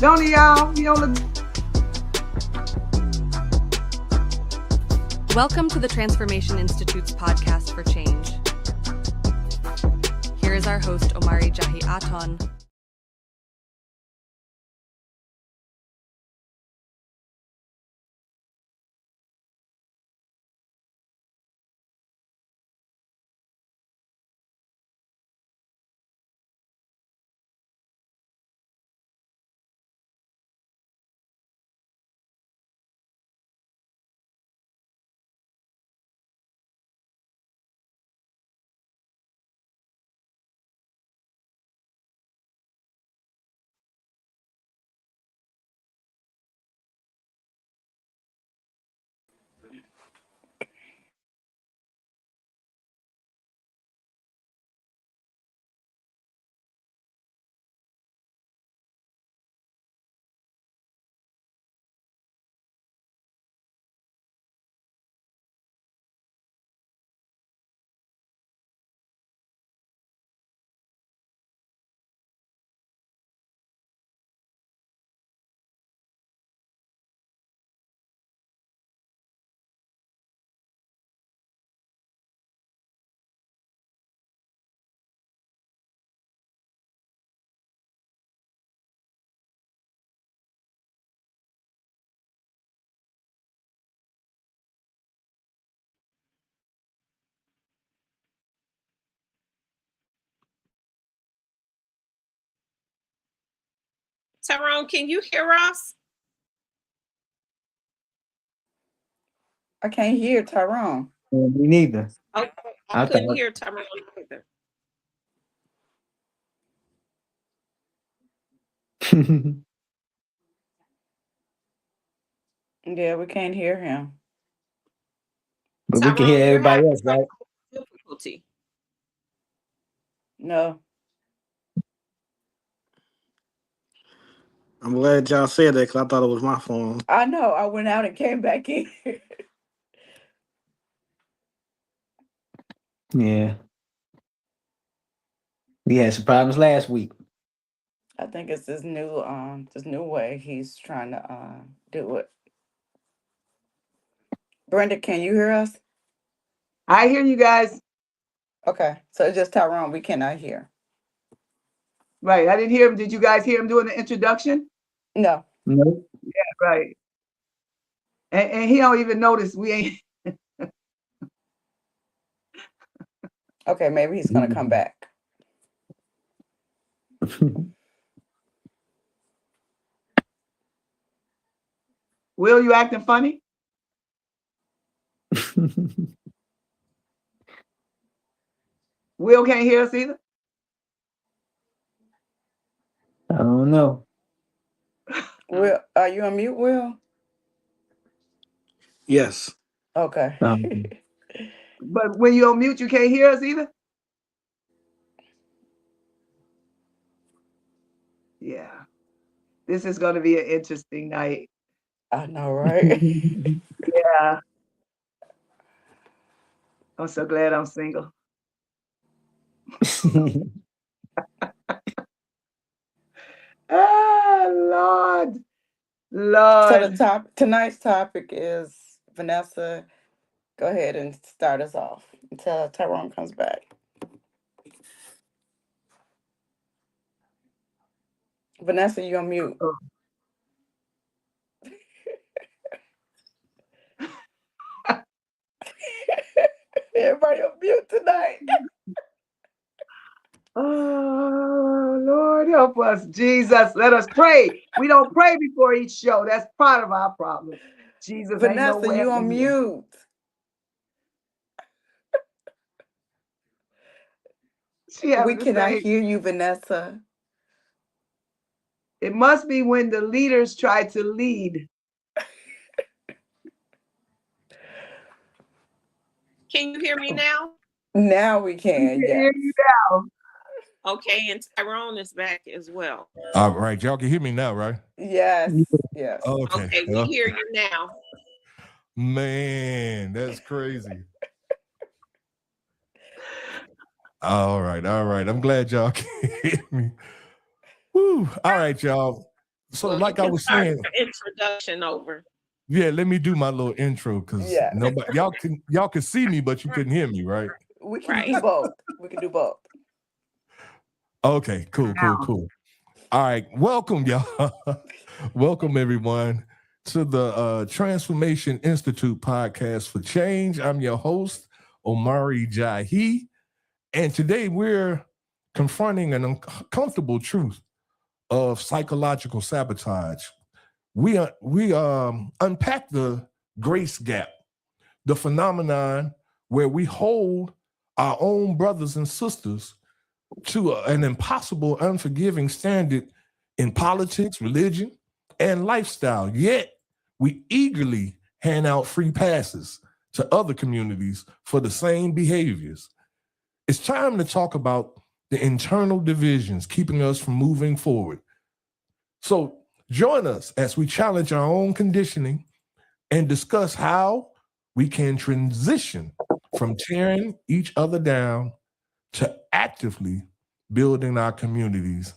Don't y'all? You don't look. Welcome to the Transformation Institute's podcast for change. Here is our host, Omari JAHI Aton. Tyrone, can you hear us? I can't hear Tyrone. Me neither. Okay, I couldn't hear Tyrone either. Yeah, we can't hear him. But we can hear everybody else, right? Difficulty. No. I'm glad y'all said that because I thought it was my phone. I know. I went out and came back in. Yeah. We had some problems last week. I think it's this new way he's trying to do it. Brenda, can you hear us? I hear you guys. Okay, so it's just Tyrone we cannot hear. Right. I didn't hear him. Did you guys hear him doing the introduction? No. Nope. Yeah, right. And he don't even notice we ain't. Okay, maybe he's gonna come back. Will, you acting funny? Will can't hear us either. I don't know. Will, are you on mute, Will? Yes. Okay. But when you on mute, you can't hear us either. Yeah. This is going to be an interesting night. I know, right? Yeah. I'm so glad I'm single. Lord. So tonight's topic is, Vanessa, go ahead and start us off until Tyrone comes back. Vanessa, you on mute. Oh. Everybody on mute tonight. Oh, Lord, help us. Jesus, let us pray. We don't pray before each show. That's part of our problem. Jesus, Vanessa, ain't no you on mute. We cannot hear you, Vanessa. It must be when the leaders try to lead. Can you hear me now? Now we can, We yes. hear you now. Okay, and Tyrone is back as well. All right, y'all can hear me now, right? Yes, yes. Okay. We hear you now. Man, that's crazy. All right. I'm glad y'all can hear me. Woo. All right, y'all. So Well, like you I can was start saying, your introduction over. yeah, let me do my little intro because Yeah. nobody y'all can see me, but you couldn't hear me, right? We can Right. do both. We can do both. Okay, cool. All right, welcome, y'all. Welcome, everyone, to the Transformation Institute podcast for change. I'm your host, Omari JAHI, and today we're confronting an uncomfortable truth of psychological sabotage. We unpack the grace gap, the phenomenon where we hold our own brothers and sisters to an impossible, unforgiving standard in politics, religion, and lifestyle. Yet we eagerly hand out free passes to other communities for the same behaviors. It's time to talk about the internal divisions keeping us from moving forward. So join us as we challenge our own conditioning and discuss how we can transition from tearing each other down to actively building our communities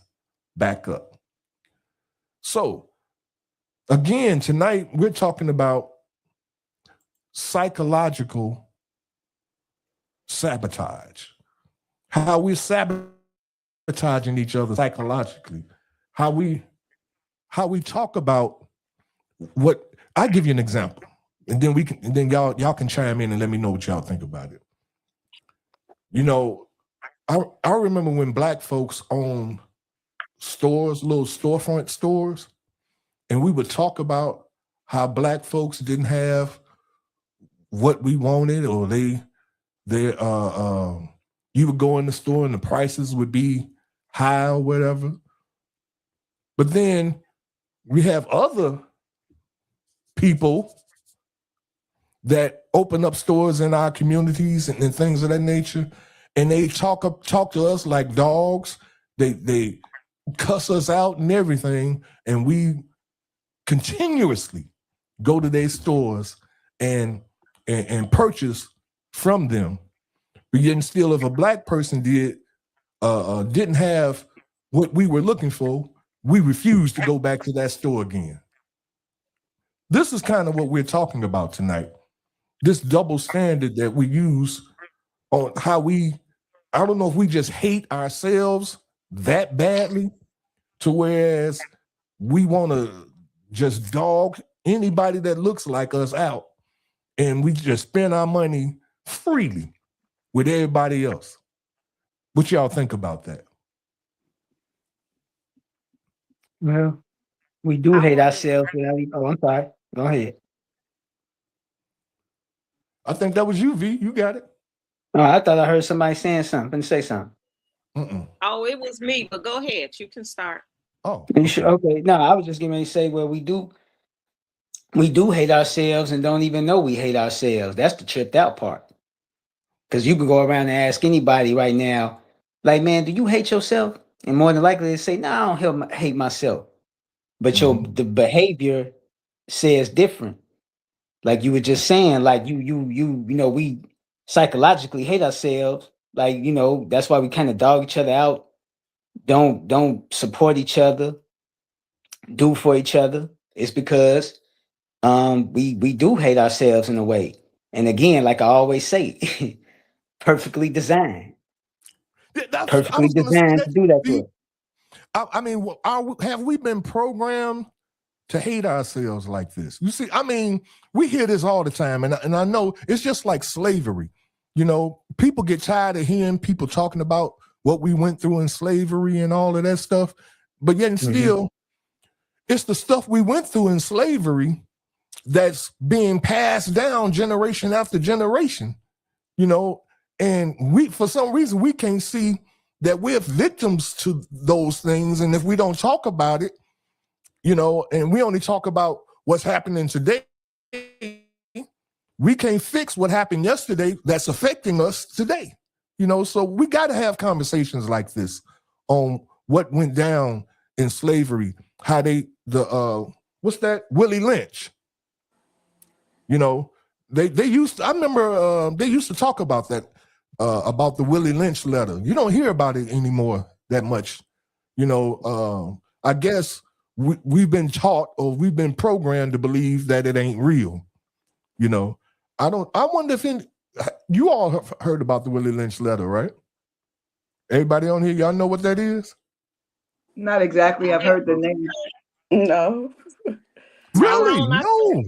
back up. So, again, tonight we're talking about psychological sabotage, how we're sabotaging each other psychologically, how we talk about what. I'll give you an example, and then y'all can chime in and let me know what y'all think about it. You know, I remember when Black folks owned stores, little storefront stores, and we would talk about how Black folks didn't have what we wanted, or you would go in the store and the prices would be high or whatever. But then we have other people that open up stores in our communities and things of that nature, and they talk to us like dogs. They cuss us out and everything, and we continuously go to their stores and purchase from them. But yet still, if a Black person didn't have what we were looking for, we refuse to go back to that store again. This is kind of what we're talking about tonight. This double standard that we use on how I don't know if we just hate ourselves that badly to whereas we want to just dog anybody that looks like us out, and we just spend our money freely with everybody else. What y'all think about that? Well, we do hate ourselves without even. Oh, I'm sorry. Go ahead. I think that was you, V. You got it. Oh, I thought I heard somebody saying something. Say something. Oh, it was me, but go ahead. You can start. Oh, You sure? Okay. No, I was just getting ready to say, well, we do hate ourselves and don't even know we hate ourselves. That's the tripped out part. Because you can go around and ask anybody right now, like, man, do you hate yourself? And more than likely they say, no, I don't hate myself. But the behavior says different. Like you were just saying, like we psychologically hate ourselves. Like, that's why we kind of dog each other out, don't support each other, do for each other. It's because we do hate ourselves in a way. And again, like I always say, perfectly designed. I Perfectly was going to say designed that. to do that to us. I mean, have we been programmed to hate ourselves like this? You see, I mean, we hear this all the time, and I know it's just like slavery. People get tired of hearing people talking about what we went through in slavery and all of that stuff, but yet and still, it's the stuff we went through in slavery that's being passed down generation after generation. And we, for some reason, we can't see that we're victims to those things, and if we don't talk about it, and we only talk about what's happening today, we can't fix what happened yesterday that's affecting us today. So we got to have conversations like this on what went down in slavery, how what's that? Willie Lynch. They used to, I remember they used to talk about that, about the Willie Lynch letter. You don't hear about it anymore that much. I guess we've been taught or we've been programmed to believe that it ain't real. You know, I wonder if you all have heard about the Willie Lynch letter, right? Everybody on here, y'all know what that is? Not exactly. I've heard the name. No. Really? Tyrone, No.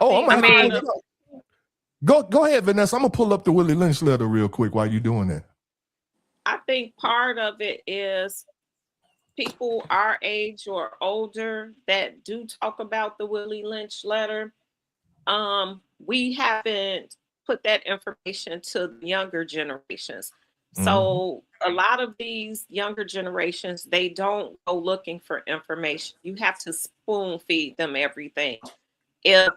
Oh, I'm think- gonna go ahead, Vanessa. I'm gonna pull up the Willie Lynch letter real quick while you're doing that. I think part of it is people our age or older that do talk about the Willie Lynch letter. We haven't put that information to the younger generations. So a lot of these younger generations, they don't go looking for information. You have to spoon feed them everything. If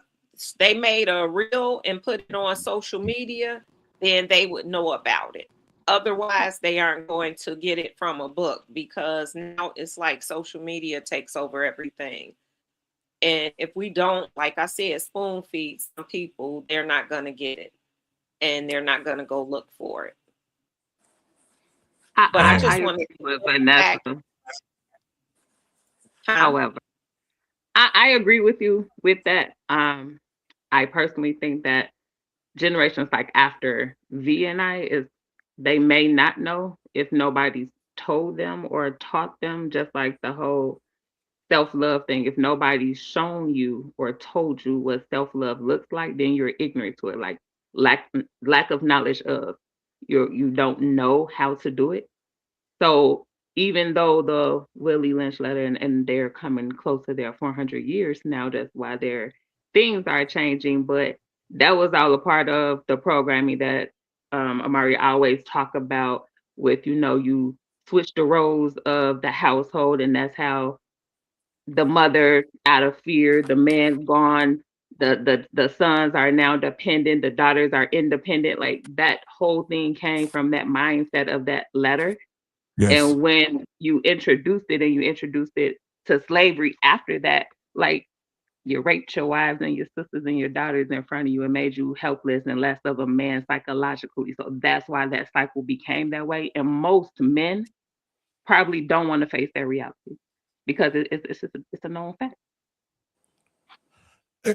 they made a reel and put it on social media, then they would know about it. Otherwise, they aren't going to get it from a book, because now it's like social media takes over everything. And if we don't, like I said, spoon feed some people, they're not going to get it. And they're not going to go look for it. But I just want to agree with Vanessa. However, I agree with you with that. I personally think that generations like after V and I they may not know if nobody's told them or taught them, just like the whole self-love thing. If nobody's shown you or told you what self-love looks like, then you're ignorant to it. Like lack of knowledge of you don't know how to do it. So even though the Willie Lynch letter and they're coming close to their 400 years now, that's why their things are changing. But that was all a part of the programming that Omari always talk about with, you switch the roles of the household, and that's how the mother, out of fear, the man gone, the sons are now dependent, the daughters are independent. Like that whole thing came from that mindset of that letter. Yes. And when you introduced it to slavery after that, like you raped your wives and your sisters and your daughters in front of you and made you helpless and less of a man psychologically. So that's why that cycle became that way. And most men probably don't want to face that reality because it's a known fact.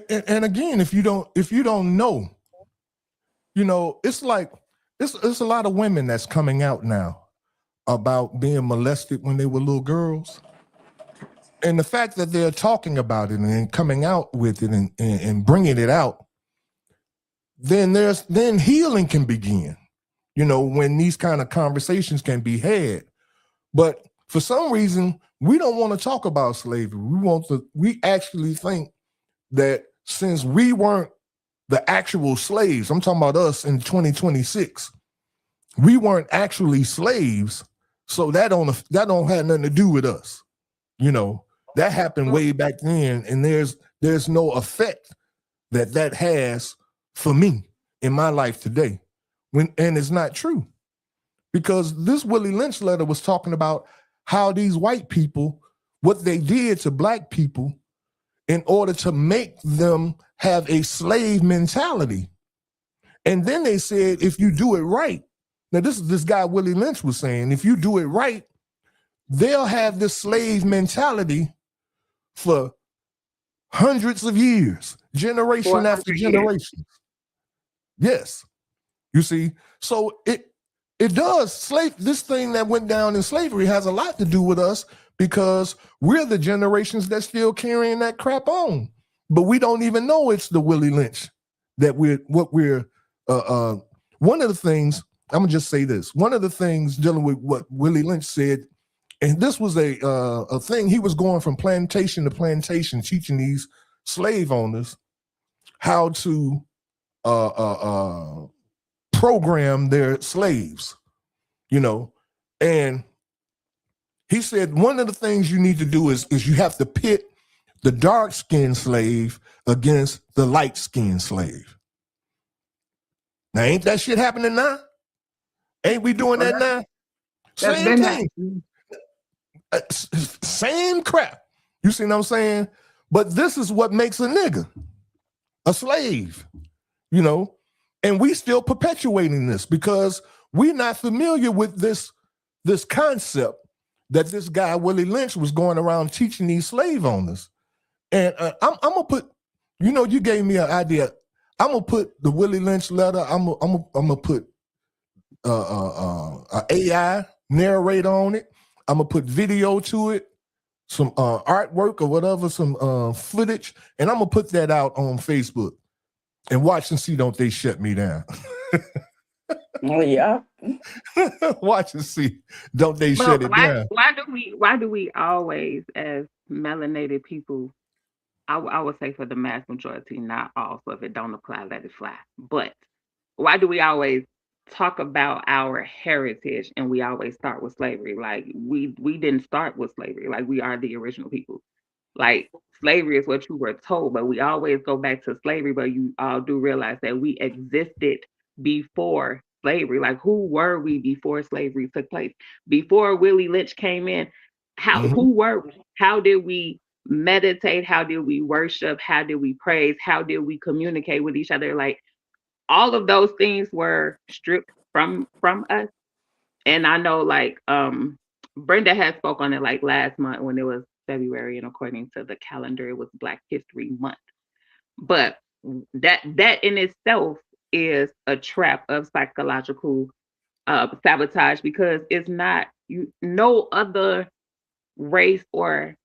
And again, if you don't know, it's like it's a lot of women that's coming out now about being molested when they were little girls. And the fact that they're talking about it and coming out with it and bringing it out, then healing can begin, when these kind of conversations can be had. But for some reason, we don't want to talk about slavery. We actually think that since we weren't the actual slaves, I'm talking about us in 2026, we weren't actually slaves. So that don't have nothing to do with us. That happened way back then, and there's no effect that has for me in my life today. And it's not true. Because this Willie Lynch letter was talking about how these white people, what they did to black people in order to make them have a slave mentality. And then they said, if you do it right, now this guy Willie Lynch was saying, if you do it right, they'll have this slave mentality for hundreds of years, generation after generation. Yes. You see, so it does. This thing that went down in slavery has a lot to do with us because we're the generations that's still carrying that crap on. But we don't even know it's the Willie Lynch that one of the things, I'm gonna just say this. One of the things dealing with what Willie Lynch said, and this was a thing, he was going from plantation to plantation, teaching these slave owners how to program their slaves, and he said one of the things you need to do is you have to pit the dark-skinned slave against the light-skinned slave. Now, ain't that shit happening now? Ain't we doing that now? Same thing. Same crap. You see what I'm saying? But this is what makes a nigga a slave, and we still perpetuating this because we're not familiar with this concept that this guy Willie Lynch was going around teaching these slave owners. And I'm gonna put, you gave me an idea. I'm gonna put the Willie Lynch letter. I'm gonna put a AI narrator on it. I'm gonna put video to it, some artwork or whatever, some footage, and I'm gonna put that out on Facebook and watch and see don't they shut me down. Oh yeah. Watch and see don't they shut it down. Why do we always, as melanated people, I would say for the mass majority, not all, so if it don't apply, let it fly. But why do we always talk about our heritage and we always start with slavery? Like we didn't start with slavery. Like we are the original people. Like slavery is what you were told, but we always go back to slavery. But you all do realize that we existed before slavery. Like who were we before slavery took place? Before Willie Lynch came in, who were we? How did we meditate? How did we worship? How did we praise? How did we communicate with each other? Like all of those things were stripped from us. And I know like Brenda had spoke on it like last month when it was February, and according to the calendar, it was Black History Month. But that in itself is a trap of psychological sabotage, because it's not no other race or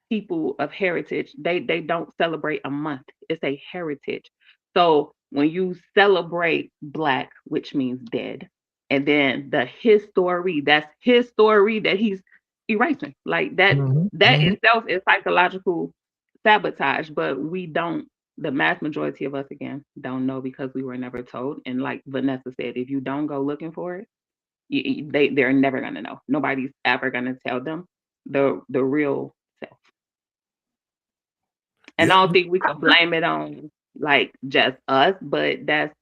people of heritage, they don't celebrate a month. It's a heritage. So when you celebrate Black, which means dead, and then his story, that's his story that he's erasing. Like that itself is psychological sabotage, but we don't, the mass majority of us, again, don't know because we were never told. And like Vanessa said, if you don't go looking for it, they're never gonna know. Nobody's ever gonna tell them the real self. And I don't think we can blame it on like just us, but that's,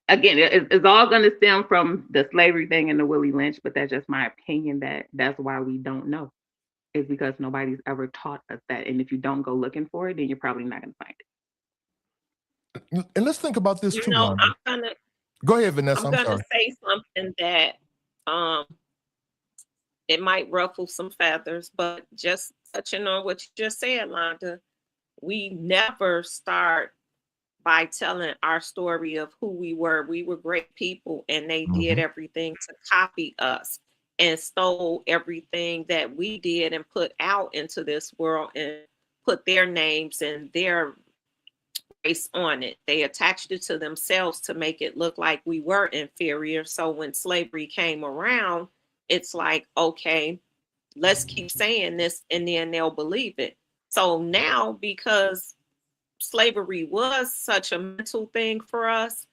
again, it's all going to stem from the slavery thing and the Willie Lynch, but that's just my opinion, that's why we don't know, is because nobody's ever taught us that. And if you don't go looking for it, then you're probably not going to find it. And let's think about this too. Go ahead, Vanessa. I'm going to say something that it might ruffle some feathers, but just touching on what you just said, Londa, we never start by telling our story of who we were. We were great people, and they did everything to copy us and stole everything that we did and put out into this world and put their names and their race on it. They attached it to themselves to make it look like we were inferior. So when slavery came around, it's like, okay, let's keep saying this, and then they'll believe it. So now, because slavery was such a mental thing for us,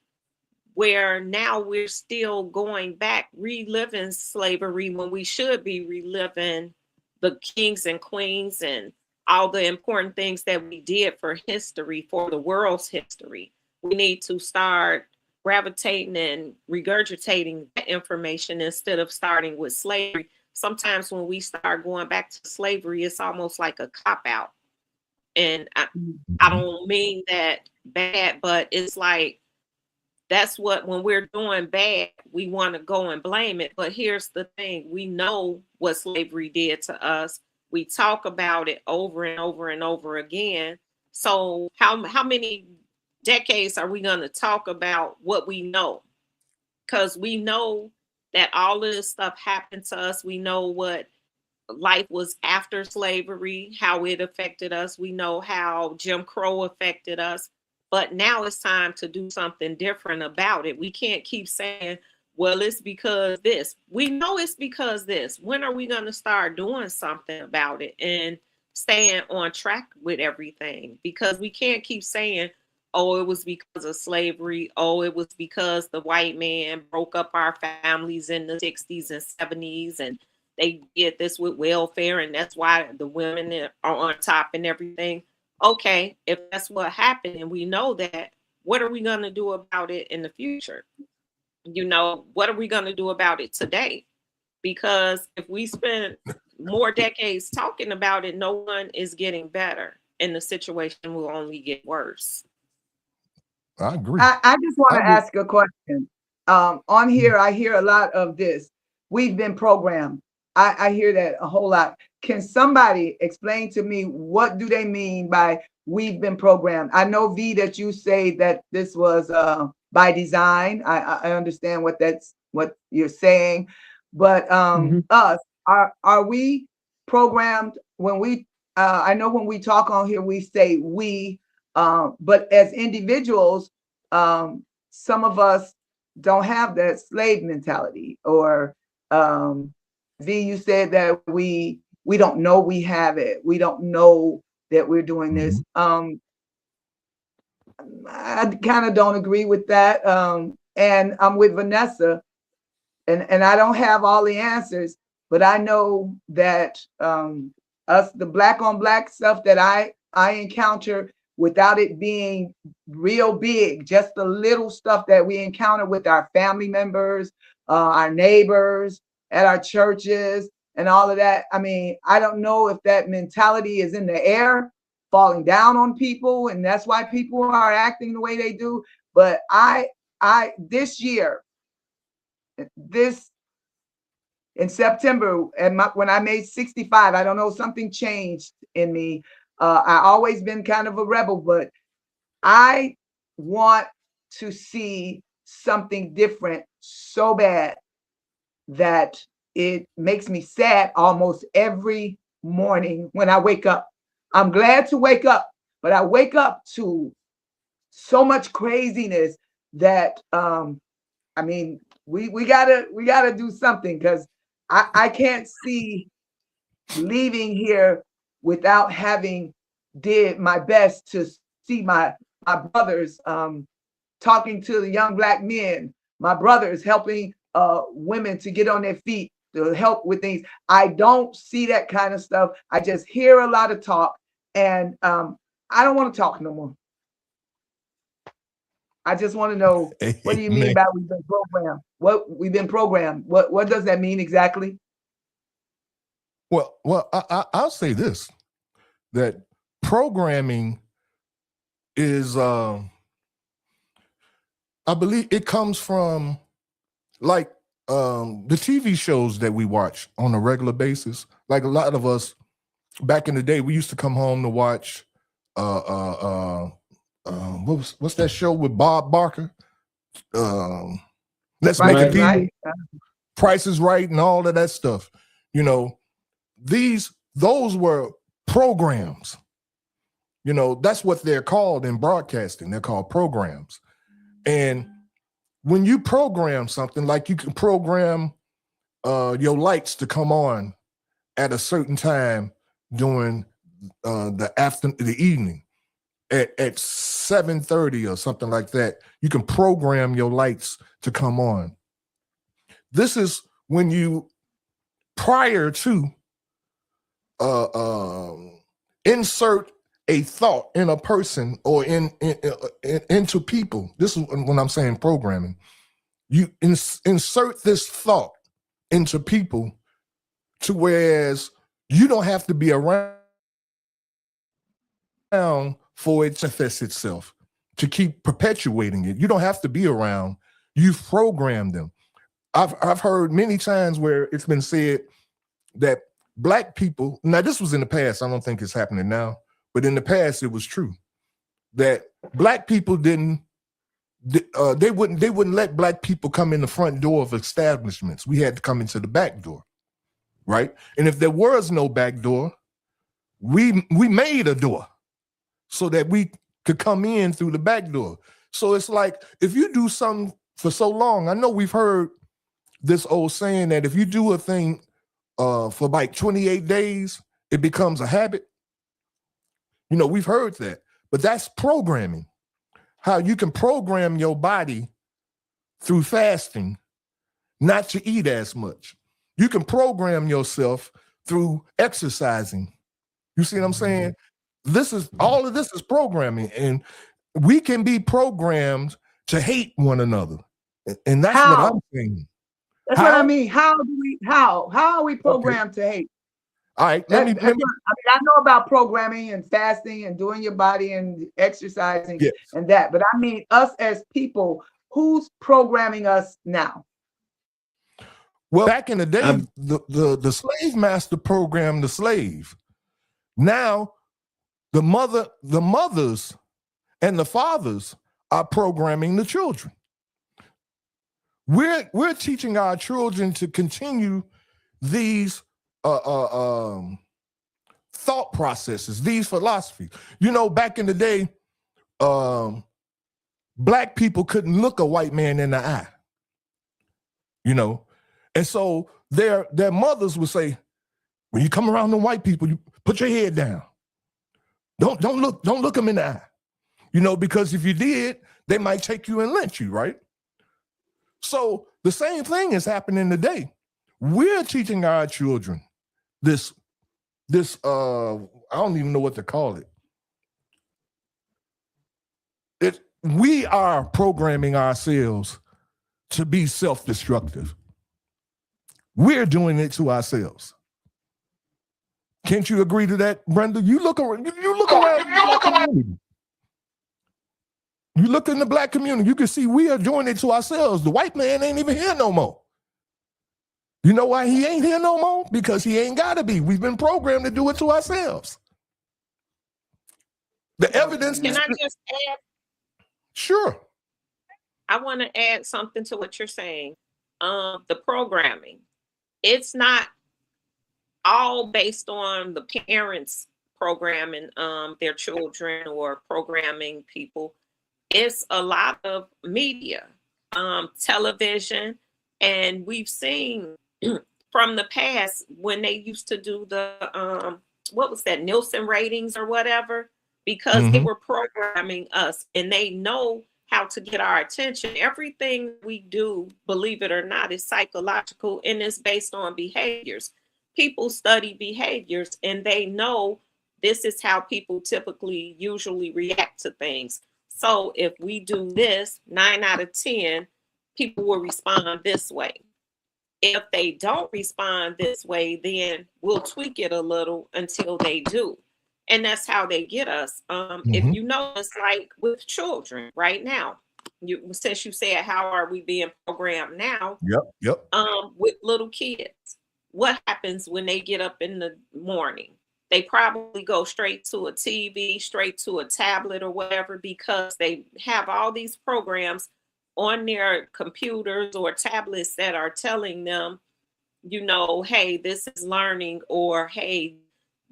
where now we're still going back, reliving slavery when we should be reliving the kings and queens and all the important things that we did for history, for the world's history. We need to start gravitating and regurgitating that information instead of starting with slavery. Sometimes when we start going back to slavery, it's almost like a cop-out. And I don't mean that bad, but it's like, that's what, when we're doing bad, we want to go and blame it. But here's the thing. We know what slavery did to us. We talk about it over and over and over again. So how many decades are we going to talk about what we know? Because we know that all of this stuff happened to us. We know what life was after slavery, how it affected us. We know how Jim Crow affected us. But now it's time to do something different about it. We can't keep saying, well, it's because this. We know it's because this. When are we going to start doing something about it and staying on track with everything? Because we can't keep saying, oh, it was because of slavery. Oh, it was because the white man broke up our families in the 60s and 70s, and they did this with welfare, and that's why the women are on top and everything. Okay, if that's what happened and we know that, what are we going to do about it in the future? You know, what are we going to do about it today? Because if we spend more decades talking about it, no one is getting better, and the situation will only get worse. I agree. I just want to ask a question. On here, I hear a lot of this. We've been programmed. I hear that a whole lot. Can somebody explain to me what do they mean by we've been programmed? I know, V, that you say that this was by design. I understand what you're saying, but us, are we programmed when we? I know when we talk on here, we say we, but as individuals, some of us don't have that slave mentality, or V, you said that we don't know we have it. We don't know that we're doing this. I kind of don't agree with that. And I'm with Vanessa, and I don't have all the answers, but I know that us, the black on black stuff that I encounter, without it being real big, just the little stuff that we encounter with our family members, our neighbors, at our churches, and all of that. I mean, I don't know if that mentality is in the air, falling down on people, and that's why people are acting the way they do. But this year, in September, when I made 65, I don't know, something changed in me. I always been kind of a rebel, but I want to see something different so bad that it makes me sad almost every morning when I wake up. I'm glad to wake up, but I wake up to so much craziness that I mean, we gotta do something, because I can't see leaving here without having did my best to see my brothers talking to the young black men, my brothers helping women to get on their feet, to help with things. I don't see that kind of stuff. I just hear a lot of talk, and I don't want to talk no more. I just want to know, what do you mean by we've been programmed? What we've been programmed? What does that mean exactly? Well, I'll say this, that programming is, I believe it comes from like the TV shows that we watch on a regular basis. Like a lot of us back in the day, we used to come home to watch what's that show with Bob Barker? Let's Make It People. Right. Price is Right and all of that stuff. You know, those were programs. You know, that's what they're called in broadcasting. They're called programs. And when you program something, like you can program your lights to come on at a certain time during the evening at 7:30 or something like that, you can program your lights to come on. This is when you, prior to insert a thought in a person or into people. This is when I'm saying programming. You insert this thought into people, to whereas you don't have to be around for it to manifest itself, to keep perpetuating it. You don't have to be around. You've programmed them. I've heard many times where it's been said that Black people, now this was in the past, I don't think it's happening now, but in the past it was true, that Black people they wouldn't let Black people come in the front door of establishments. We had to come into the back door, right? And if there was no back door, we made a door so that we could come in through the back door. So it's like, if you do something for so long, I know we've heard this old saying that if you do a thing for like 28 days, it becomes a habit. You know, we've heard that, but that's programming. How you can program your body through fasting not to eat as much. You can program yourself through exercising. You see what I'm saying? All of this is programming, and we can be programmed to hate one another. And that's what I'm saying. That's what I mean. How are we programmed to hate? All right, I mean, I know about programming and fasting and doing your body and exercising, yes, and that, but I mean us as people, who's programming us now? Well, back in the day, I'm- the slave master programmed the slave. Now, the mothers and the fathers are programming the children. We're teaching our children to continue these thought processes, these philosophies. You know, back in the day, black people couldn't look a white man in the eye. You know, and so their mothers would say, when you come around the white people, you put your head down. Don't look them in the eye. You know, because if you did, they might take you and lynch you, right? So the same thing is happening today. We're teaching our children this I don't even know what to call it. We are programming ourselves to be self-destructive. We're doing it to ourselves. Can't you agree to that, Brenda? You look around you look in the black community, you can see we are doing it to ourselves. The white man ain't even here no more. You know why he ain't here no more? Because he ain't gotta be. We've been programmed to do it to ourselves. The evidence Can I just add? Sure. I want to add something to what you're saying. The programming, it's not all based on the parents programming their children or programming people. It's a lot of media, television, and we've seen from the past when they used to do the what was that, Nielsen ratings or whatever, because they were programming us and they know how to get our attention. Everything we do, believe it or not, is psychological and is based on behaviors. People study behaviors and they know this is how people typically usually react to things. So if we do this, 9 out of 10 people will respond this way. If they don't respond this way, then we'll tweak it a little until they do. And that's how they get us. If you notice, like with children right now, since you said, how are we being programmed now? Yep. With little kids, what happens when they get up in the morning? They probably go straight to a TV, straight to a tablet or whatever, because they have all these programs on their computers or tablets that are telling them, you know, hey, this is learning, or hey,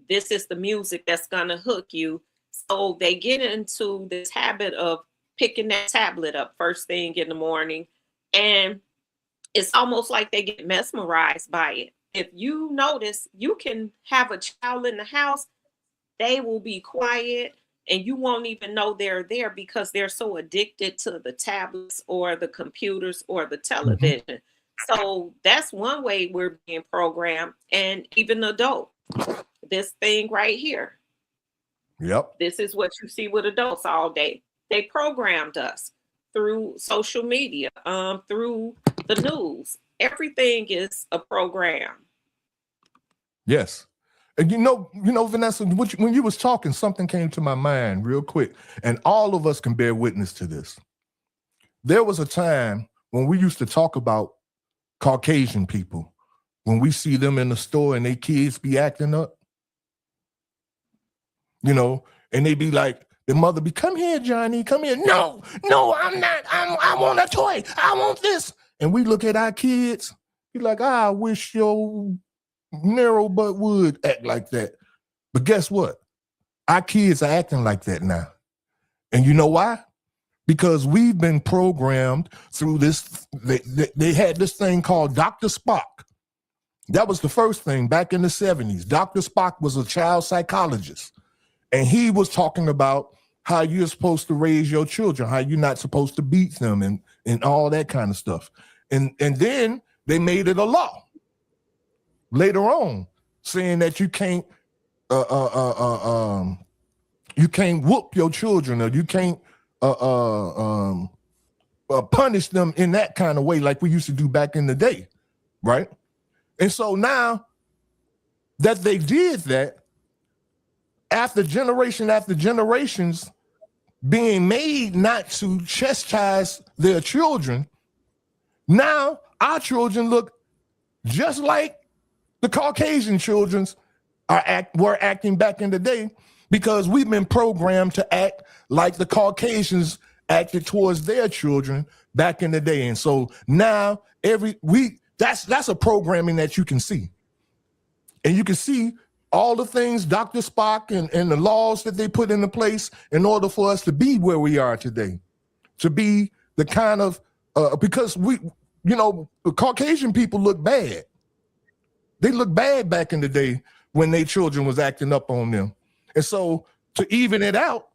this is the music that's gonna hook you. So they get into this habit of picking that tablet up first thing in the morning, and it's almost like they get mesmerized by it. If you notice, you can have a child in the house, they will be quiet and you won't even know they're there because they're so addicted to the tablets or the computers or the television. So that's one way we're being programmed. And even adults, this thing right here. Yep. This is what you see with adults all day. They programmed us through social media, through the news. Everything is a program. Yes. And you know, Vanessa, when you was talking, something came to my mind real quick, and all of us can bear witness to this. There was a time when we used to talk about Caucasian people, when we see them in the store and their kids be acting up, you know, and they be like, the mother be, come here, Johnny, come here. No, I'm not. I want a toy. I want this. And we look at our kids, be like, I wish your narrow butt would act like that. But guess what? Our kids are acting like that now. And you know why? Because we've been programmed through this. They had this thing called Dr. Spock. That was the first thing back in the 70s. Dr. Spock was a child psychologist. And he was talking about how you're supposed to raise your children, how you're not supposed to beat them and all that kind of stuff. And then they made it a law later on, saying that you can't whoop your children, or you can't punish them in that kind of way like we used to do back in the day, right? And so now that they did that, after generations being made not to chastise their children, now our children look just like the Caucasian children were acting back in the day, because we've been programmed to act like the Caucasians acted towards their children back in the day. And so now that's a programming that you can see. And you can see all the things Dr. Spock and the laws that they put into place in order for us to be where we are today, to be the kind of, because the Caucasian people look bad. They look bad back in the day when their children was acting up on them. And so to even it out,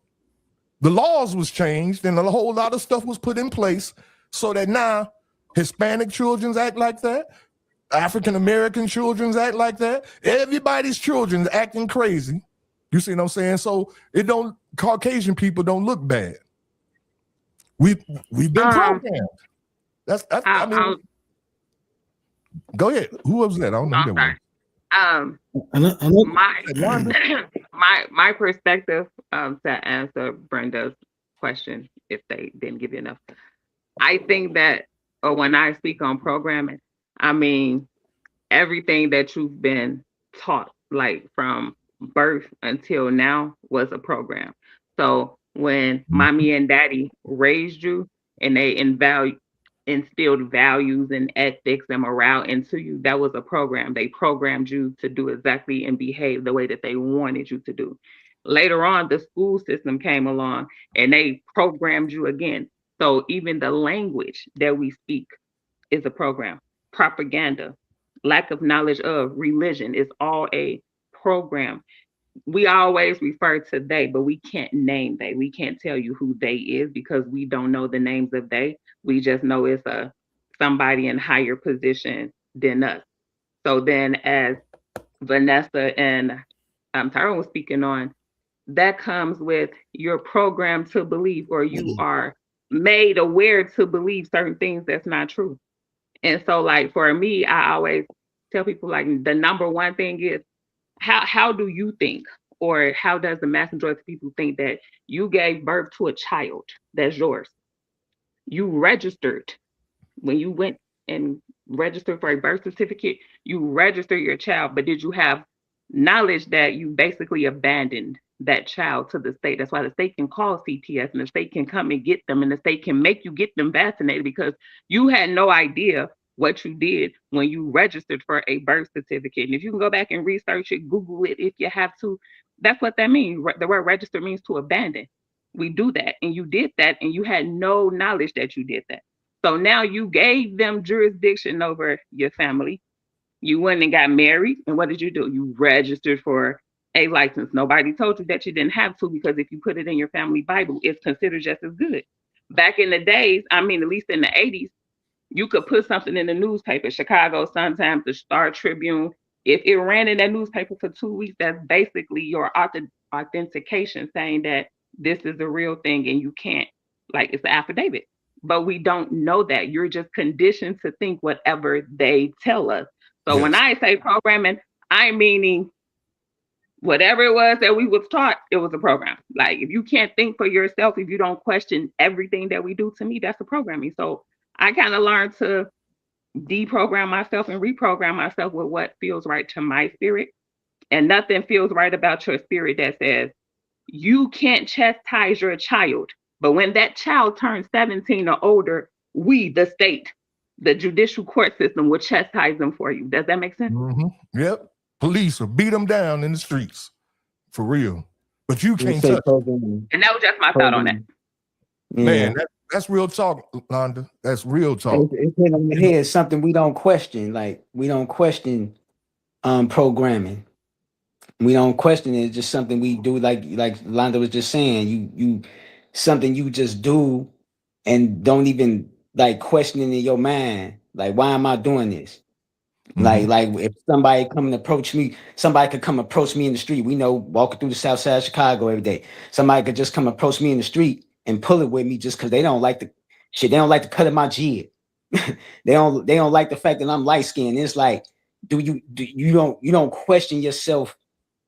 the laws was changed and a whole lot of stuff was put in place so that now Hispanic children act like that. African-American children act like that. Everybody's children acting crazy. You see what I'm saying? So Caucasian people don't look bad. We've been programmed. I mean, go ahead. Who was that? I don't know. My perspective to answer Brenda's question, if they didn't give you enough, I think that, or when I speak on programming, I mean everything that you've been taught, like from birth until now, was a program. So when mommy and daddy raised you and they instilled values and ethics and morale into you, that was a program. They programmed you to do exactly and behave the way that they wanted you to do. Later on, the school system came along and they programmed you again. So even the language that we speak is a program. Propaganda, lack of knowledge of religion is all a program. We always refer to they, but we can't name they. We can't tell you who they is because we don't know the names of they. We just know it's somebody in higher position than us. So then, as Vanessa and Tyrone was speaking on, that comes with your program to believe, or you are made aware to believe certain things that's not true. And so, like, for me, I always tell people, like, the number one thing is, how do you think, or how does the mass majority of people think that you gave birth to a child that's yours? You registered when you went and registered for a birth certificate, you registered your child, but did you have knowledge that you basically abandoned that child to the state? That's why the state can call CPS and the state can come and get them and the state can make you get them vaccinated because you had no idea what you did when you registered for a birth certificate. And if you can go back and research it, Google it if you have to, that's what that means. The word register means to abandon. We do that, and you did that, and you had no knowledge that you did that. So now you gave them jurisdiction over your family. You went and got married, and what did you do? You registered for a license. Nobody told you that you didn't have to, because if you put it in your family Bible, it's considered just as good. Back in the days, I mean, at least in the 80s, you could put something in the newspaper, Chicago Sun-Times, the Star Tribune. If it ran in that newspaper for 2 weeks, that's basically your authentication saying that this is the real thing and you can't, like, it's an affidavit. But we don't know that. You're just conditioned to think whatever they tell us. So when I say programming, I'm meaning whatever it was that we was taught, it was a program. Like, if you can't think for yourself, if you don't question everything that we do, to me, that's a programming. So I kind of learned to deprogram myself and reprogram myself with what feels right to my spirit. And nothing feels right about your spirit that says you can't chastise your child. But when that child turns 17 or older, we, the state, the judicial court system, will chastise them for you. Does that make sense? Mm-hmm. Yep. Police will beat them down in the streets. For real. But you can't touch them. And that was just my thought on that. Yeah. Man, that's real talk, Londa. That's real talk. It's in the head, something we don't question. Like, we don't question programming. We don't question it. It's just something we do, like Londa was just saying. You something you just do and don't even like question it in your mind. Like, why am I doing this? Mm-hmm. Like if somebody come and approach me, somebody could come approach me in the street. We know, walking through the south side of Chicago every day, somebody could just come approach me in the street and pull it with me just because they don't like the shit. They don't like the cut of my jib. They don't like the fact that I'm light skinned. It's like, you don't question yourself.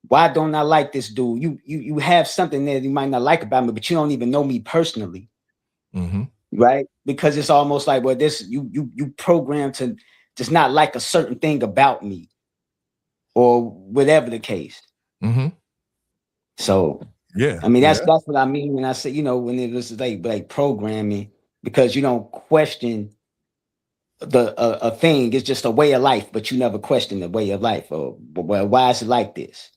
Why don't I like this dude? You have something that you might not like about me, but you don't even know me personally. Mm-hmm. Right? Because it's almost like, well, this you programmed to just not like a certain thing about me, or whatever the case. Mm-hmm. So Yeah, I mean, that's what I mean when I say, you know, when it was like programming, because you don't question a thing. It's just a way of life, but you never question the way of life. Or, well, why is it like this?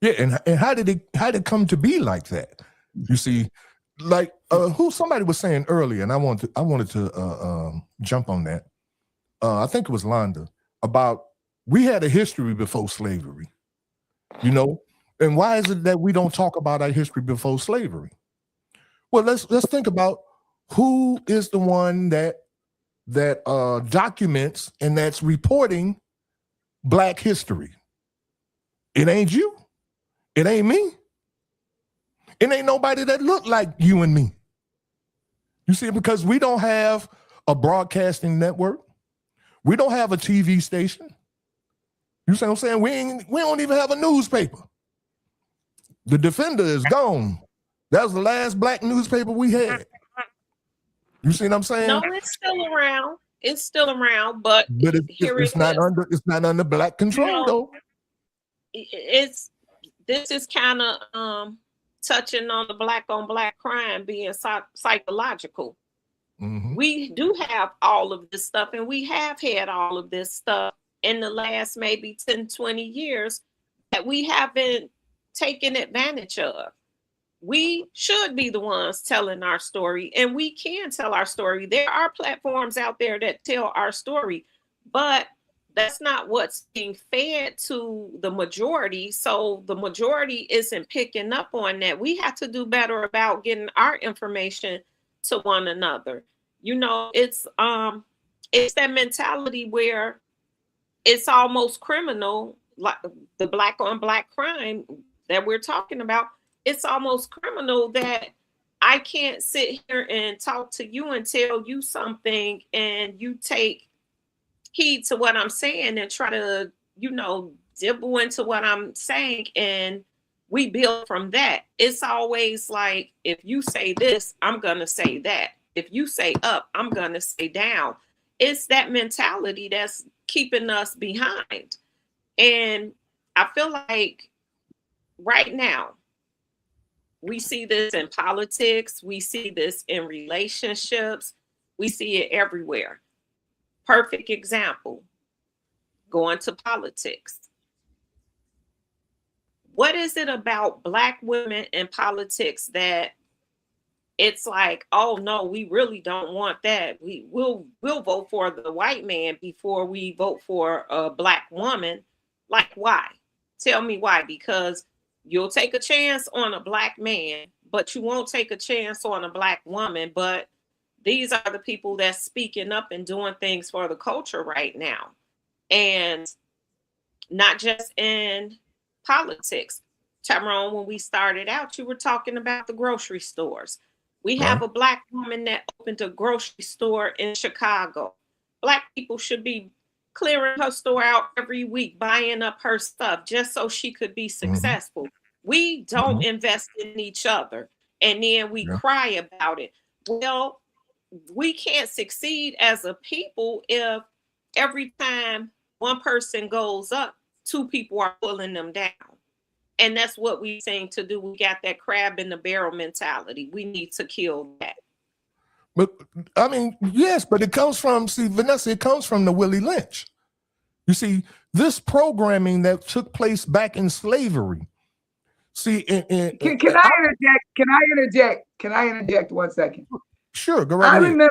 Yeah, and how did it come to be like that? You see, like who somebody was saying earlier, and I wanted to jump on that. I think it was Londa, about we had a history before slavery, you know, and why is it that we don't talk about our history before slavery? Well, let's think about who is the one that documents and that's reporting Black history. It ain't you. It ain't me. It ain't nobody that look like you and me. You see, because we don't have a broadcasting network. We don't have a TV station. You see what I'm saying? We don't even have a newspaper. The Defender is gone. That was the last Black newspaper we had. You see what I'm saying? No, it's still around. It's still around, but it's not under Black control, you know, though. This is kind of touching on the Black on Black crime being psychological. Mm-hmm. We do have all of this stuff, and we have had all of this stuff in the last maybe 10, 20 years that we haven't taken advantage of. We should be the ones telling our story, and we can tell our story. There are platforms out there that tell our story, but that's not what's being fed to the majority. So the majority isn't picking up on that. We have to do better about getting our information to one another. You know, it's that mentality where it's almost criminal, like the Black on Black crime that we're talking about. It's almost criminal that I can't sit here and talk to you and tell you something and you take heed to what I'm saying and try to, you know, dibble into what I'm saying, and we build from that. It's always like, if you say this, I'm going to say that. If you say up, I'm going to say down. It's that mentality that's keeping us behind. And I feel like right now, we see this in politics. We see this in relationships. We see it everywhere. Perfect example, going to politics. What is it about Black women in politics that it's like, oh no, we really don't want that. We'll vote for the white man before we vote for a Black woman? Like, why? Tell me why. Because you'll take a chance on a Black man, but you won't take a chance on a Black woman. But these are the people that's speaking up and doing things for the culture right now. And not just in politics. Tyrone, when we started out, you were talking about the grocery stores. We have a Black woman that opened a grocery store in Chicago. Black people should be clearing her store out every week, buying up her stuff just so she could be successful. Mm-hmm. We don't invest in each other, and then we cry about it. Well, we can't succeed as a people if every time one person goes up, two people are pulling them down. And that's what we seem to do. We got that crab in the barrel mentality. We need to kill that. But I mean, yes, but it comes from, see, Vanessa, it comes from the Willie Lynch. You see, this programming that took place back in slavery. See, can I interject? Can I interject 1 second? Sure, go right ahead.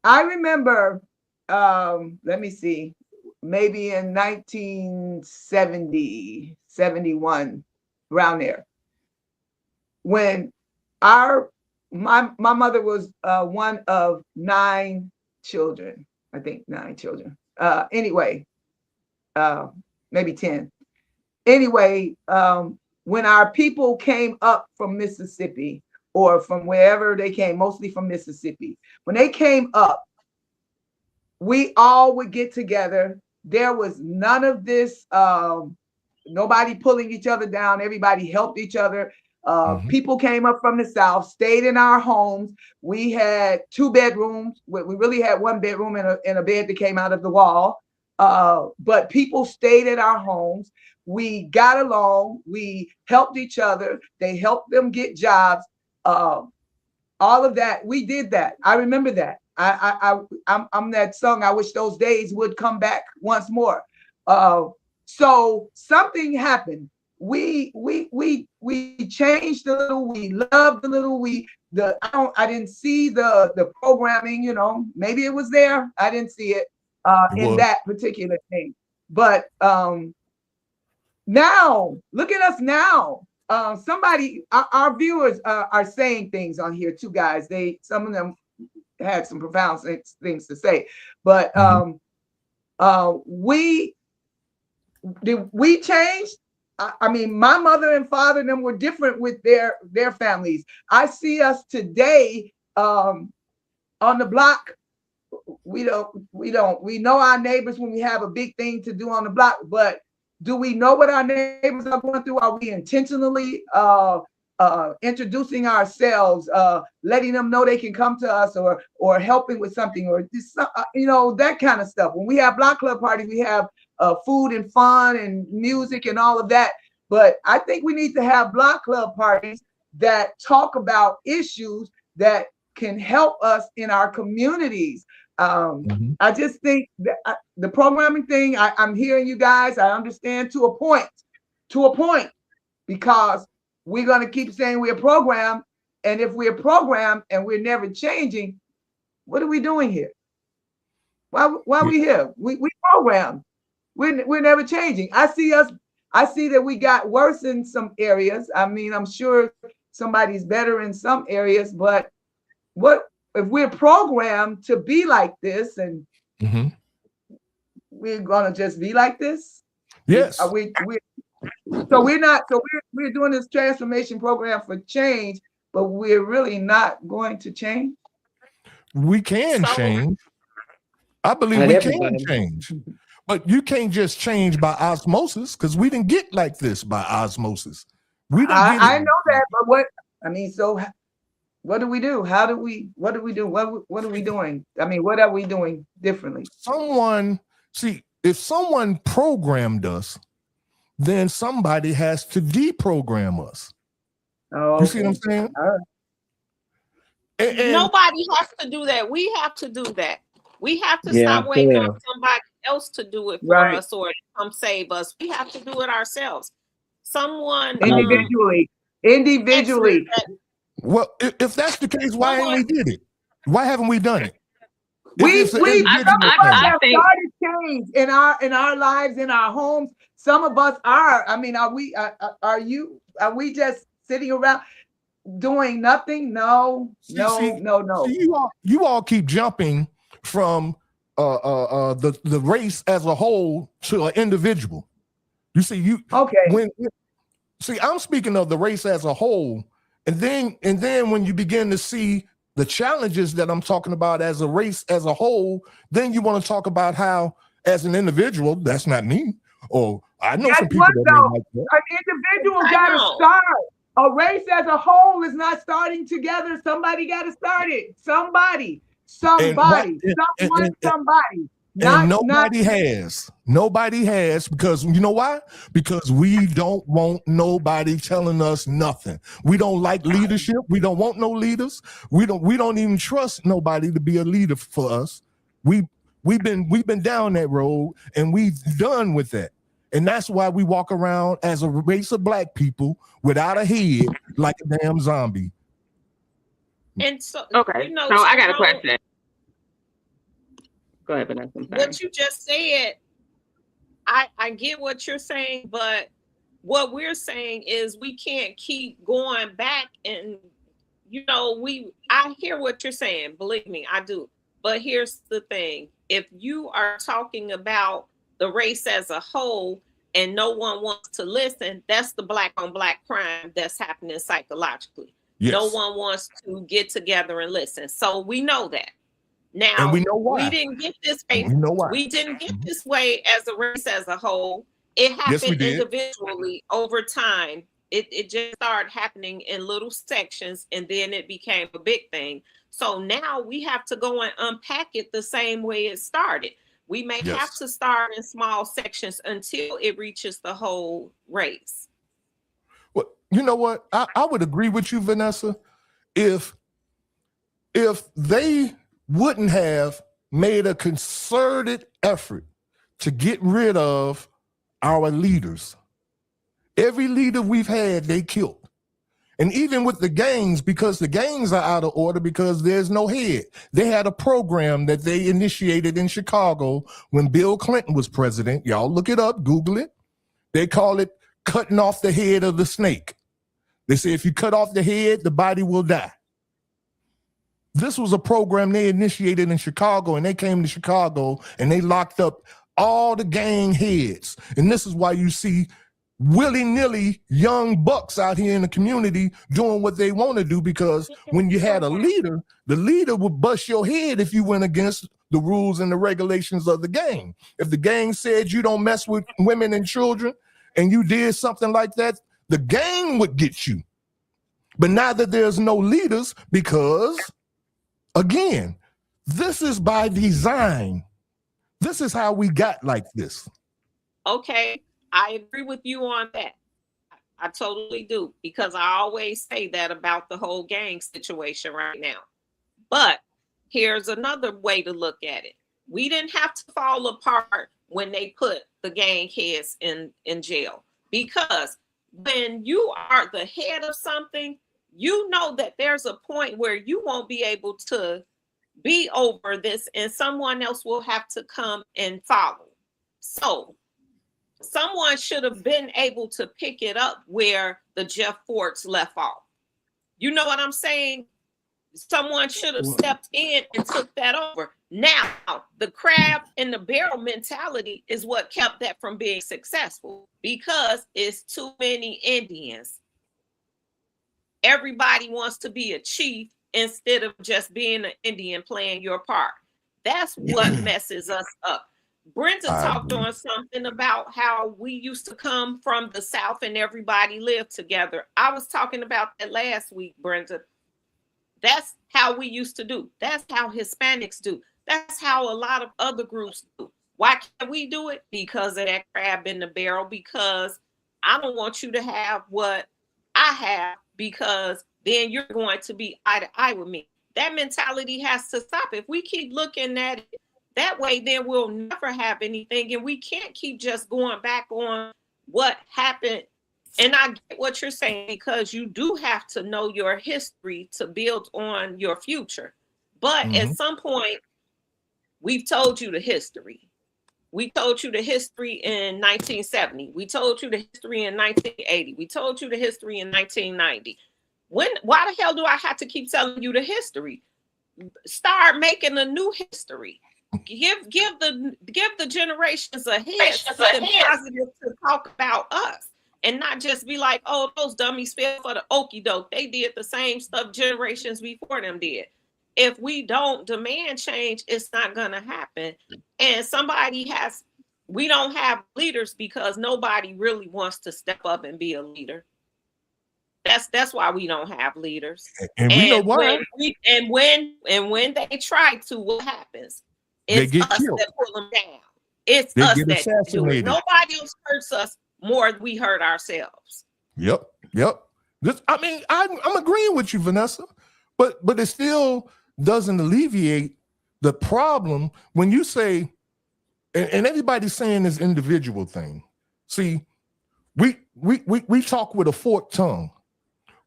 I remember, let me see, maybe in 1970, 71, around there, when my mother was one of 9 children, I think 9 children. Anyway, maybe 10. Anyway, when our people came up from Mississippi, or from wherever they came, mostly from Mississippi, when they came up, we all would get together. There was none of this, nobody pulling each other down. Everybody helped each other. People came up from the South, stayed in our homes. We had 2 bedrooms. We really had 1 bedroom and a bed that came out of the wall. But people stayed at our homes. We got along. We helped each other. They helped them get jobs. All of that, we did that. I remember that. I'm that song. I wish those days would come back once more. So something happened. We changed a little. We loved a little. I didn't see the programming. You know, maybe it was there. I didn't see it in that particular thing. But now, look at us now. Our viewers are saying things on here too, guys. Some of them had some profound things to say, but we changed. I mean, my mother and father and them were different with their families. I see us today on the block. We know our neighbors when we have a big thing to do on the block, but do we know what our neighbors are going through? Are we intentionally introducing ourselves, letting them know they can come to us, or helping with something, or that kind of stuff? When we have block club parties, we have food and fun and music and all of that. But I think we need to have block club parties that talk about issues that can help us in our communities. I just think that the programming thing, I'm hearing you guys, I understand to a point, because we're going to keep saying we're programmed. And if we're programmed and we're never changing, what are we doing here? Why are we here? We programmed. We're never changing. I see that we got worse in some areas. I mean, I'm sure somebody's better in some areas, but what if we're programmed to be like this, and we're gonna just be like this? Yes. So we're doing this transformation program for change, but we're really not going to change. We can change. I believe we can change, but you can't just change by osmosis, because we didn't get like this by osmosis. I know that, but what do we do? What do we do? What are we doing? I mean, what are we doing differently? If someone programmed us, then somebody has to deprogram us. Oh, you see what I'm saying? And nobody has to do that. We have to do that. We have to stop waiting on somebody else to do it for us or to come save us. We have to do it ourselves. Someone individually. Well, if that's the case, why haven't we did it? Why haven't we done it? We some of us have started change in our lives, in our homes. Some of us are. I mean, are we just sitting around doing nothing? No. You all keep jumping from the race as a whole to an individual. You see, I'm speaking of the race as a whole. And then when you begin to see the challenges that I'm talking about as a race as a whole, then you want to talk about how, as an individual, that's not me. Or I know some people that like that. An individual got to start. A race as a whole is not starting together. Somebody got to start it. Somebody. Nobody has, because you know why? Because we don't want nobody telling us nothing. We don't like leadership. We don't want no leaders. We don't even trust nobody to be a leader for us. We've been down that road, and we've done with that. And that's why we walk around as a race of black people without a head, like a damn zombie. And so, so I got a question. Go ahead, Vanessa. What you just said, I get what you're saying, but what we're saying is we can't keep going back, and I hear what you're saying, believe me, I do. But here's the thing. If you are talking about the race as a whole and no one wants to listen, that's the black on black crime that's happening psychologically. Yes. No one wants to get together and listen. So we know that. Now, and we know why. We didn't get this way. We didn't get this way as a race as a whole. It happened individually over time. It just started happening in little sections, and then it became a big thing. So now we have to go and unpack it the same way it started. We may have to start in small sections until it reaches the whole race. Well, you know what? I would agree with you, Vanessa, if they wouldn't have made a concerted effort to get rid of our leaders. Every leader we've had, they killed. And even with the gangs, because the gangs are out of order because there's no head. They had a program that they initiated in Chicago when Bill Clinton was president. Y'all look it up, Google it. They call it cutting off the head of the snake. They say if you cut off the head, the body will die. This was a program they initiated in Chicago, and they came to Chicago and they locked up all the gang heads. And this is why you see willy-nilly young bucks out here in the community doing what they want to do, because when you had a leader, the leader would bust your head if you went against the rules and the regulations of the gang. If the gang said you don't mess with women and children and you did something like that, the gang would get you. But now that there's no leaders, because, again, this is by design. This is how we got like this. Okay, I agree with you on that. I totally do, because I always say that about the whole gang situation right now. But here's another way to look at it. We didn't have to fall apart when they put the gang heads in jail, because when you are the head of something, you know that there's a point where you won't be able to be over this and someone else will have to come and follow. So someone should have been able to pick it up where the Jeff Fords left off. You know what I'm saying? Someone should have stepped in and took that over. Now, the crab in the barrel mentality is what kept that from being successful, because it's too many Indians. Everybody wants to be a chief instead of just being an Indian playing your part. That's what messes us up. Brenda talked on something about how we used to come from the South and everybody lived together. I was talking about that last week, Brenda. That's how we used to do. That's how Hispanics do. That's how a lot of other groups do. Why can't we do it? Because of that crab in the barrel, because I don't want you to have what I have, because then you're going to be eye to eye with me. That mentality has to stop. If we keep looking at it that way, then we'll never have anything. And we can't keep just going back on what happened. And I get what you're saying, because you do have to know your history to build on your future. But at some point, we've told you the history. We told you the history in 1970. We told you the history in 1980. We told you the history in 1990. Why the hell do I have to keep telling you the history? Start making a new history. Give the generations ahead something positive to talk about us, and not just be like, oh, those dummies fell for the okie doke. They did the same stuff generations before them did. If we don't demand change, it's not gonna happen. And we don't have leaders because nobody really wants to step up and be a leader. That's why we don't have leaders. And we know why. When they try to, what happens? It's us killed. that pull them down. It's They us get that do it. assassinated. Nobody else hurts us more than we hurt ourselves. Yep. I'm agreeing with you, Vanessa, but it still doesn't alleviate the problem when you say, and everybody's saying this individual thing. See, we talk with a forked tongue.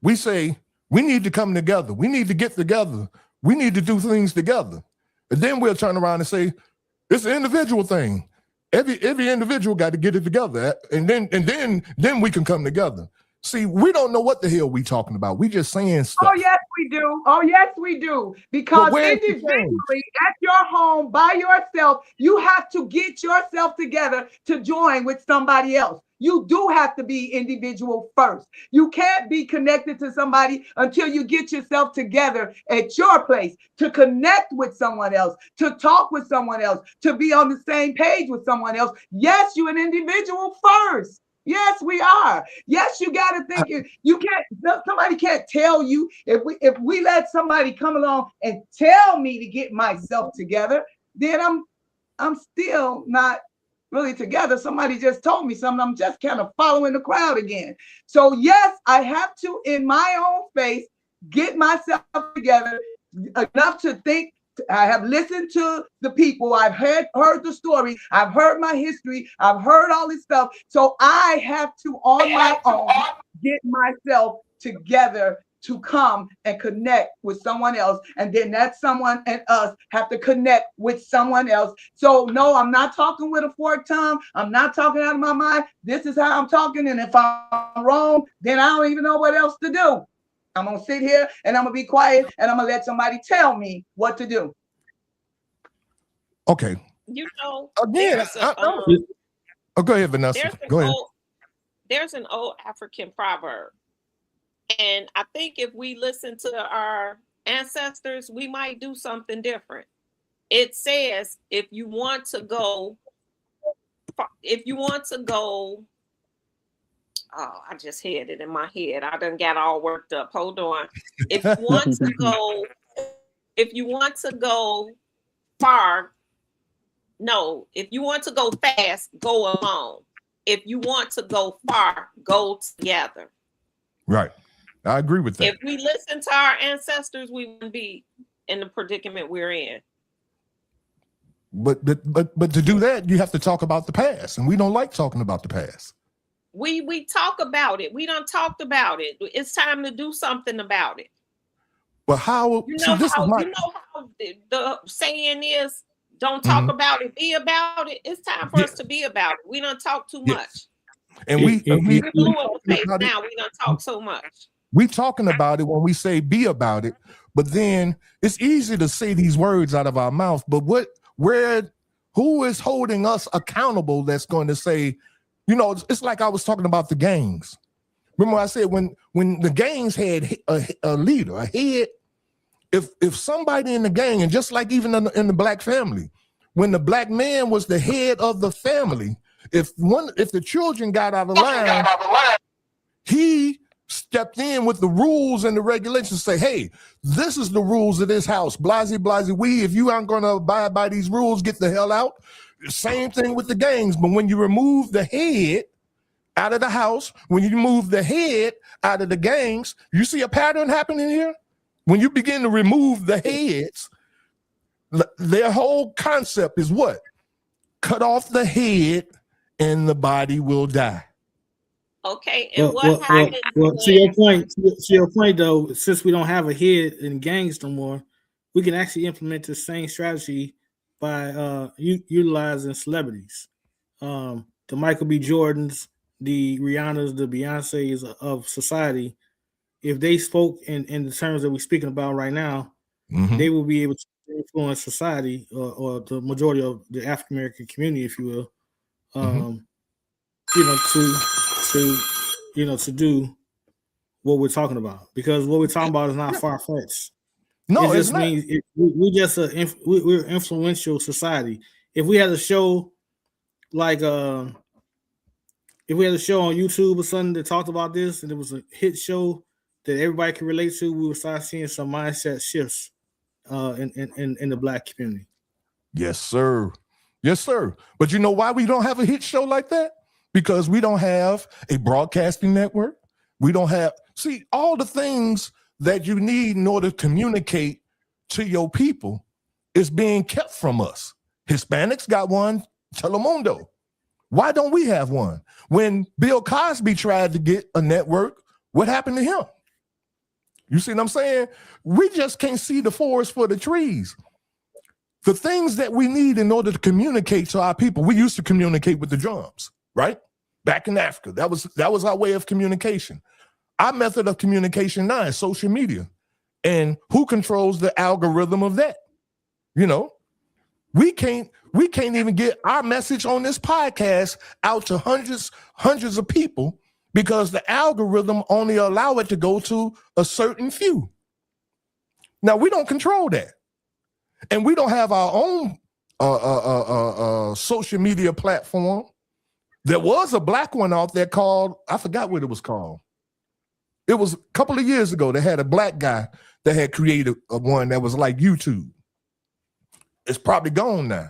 We say we need to come together. We need to get together. We need to do things together. And then we'll turn around and say, it's an individual thing. Every individual got to get it together. And then we can come together. See, we don't know what the hell we talking about. We just saying stuff. Oh, yes, we do. Oh, yes, we do. Because individually at your home by yourself, you have to get yourself together to join with somebody else. You do have to be individual first. You can't be connected to somebody until you get yourself together at your place to connect with someone else, to talk with someone else, to be on the same page with someone else. Yes, you're an individual first. Yes, we are. Yes, you got to think you can't. Somebody can't tell you if we let somebody come along and tell me to get myself together, then I'm still not really together. Somebody just told me something. I'm just kind of following the crowd again. So yes, I have to, in my own space, get myself together enough to think. I have listened to the people. I've heard the story. I've heard my history. I've heard all this stuff. So I have to, on my own, get myself together to come and connect with someone else. And then that someone and us have to connect with someone else. So no, I'm not talking with a forked tongue. I'm not talking out of my mind. This is how I'm talking. And if I'm wrong, then I don't even know what else to do. I'm going to sit here and I'm going to be quiet and I'm going to let somebody tell me what to do. Okay. You know, Again, go ahead, Vanessa. Go ahead. There's an old African proverb. And I think if we listen to our ancestors, we might do something different. It says, if you want to go, oh, I just had it in my head. I done got all worked up. Hold on. If you want to go far, no. If you want to go fast, go alone. If you want to go far, go together. Right. I agree with that. If we listen to our ancestors, we wouldn't be in the predicament we're in. But to do that, you have to talk about the past, and we don't like talking about the past. We talk about it. We done talked about it. It's time to do something about it. But how? You know how the saying is, don't talk about it, be about it. It's time for us to be about it. We don't talk too much. And we blew in the face now. We don't talk so much. We talking about it when we say be about it, but then it's easy to say these words out of our mouth. But who is holding us accountable? That's going to say, you know, it's like I was talking about the gangs. Remember I said when the gangs had a leader, a head. If somebody in the gang, and just like even in the black family, when the black man was the head of the family, if the children got out of line, he stepped in with the rules and the regulations. Say, hey, this is the rules of this house. Blasey, we. If you aren't going to abide by these rules, get the hell out. Same thing with the gangs. But when you remove the head out of the house, when you move the head out of the gangs, you see a pattern happening here. When you begin to remove the heads, their whole concept is what? Cut off the head and the body will die. Okay, and what happens? Well, to your point though, since we don't have a head in gangs no more, we can actually implement the same strategy by utilizing celebrities. The Michael B. Jordans, the Rihannas, the Beyoncés of society. If they spoke in the terms that we're speaking about right now, they will be able to influence society or the majority of the African American community, if you will, to do what we're talking about. Because what we're talking about is not far fetched. No, it just means we're influential society. If we had a show like if we had a show on YouTube or something that talked about this, and it was a hit show that everybody can relate to, we would start seeing some mindset shifts in the black community. Yes, sir. Yes, sir. But you know why we don't have a hit show like that? Because we don't have a broadcasting network. We don't have, all the things that you need in order to communicate to your people is being kept from us. Hispanics got one, Telemundo. Why don't we have one? When Bill Cosby tried to get a network, what happened to him? You see what I'm saying? We just can't see the forest for the trees. The things that we need in order to communicate to our people, we used to communicate with the drums, right? Back in Africa, that was our way of communication. Our method of communication now is social media. And who controls the algorithm of that? You know, we can't even get our message on this podcast out to hundreds of people because the algorithm only allow it to go to a certain few. Now, we don't control that. And we don't have our own social media platform. There was a black one out there called, I forgot what it was called. It was a couple of years ago. They had a black guy that had created one that was like YouTube. It's probably gone now.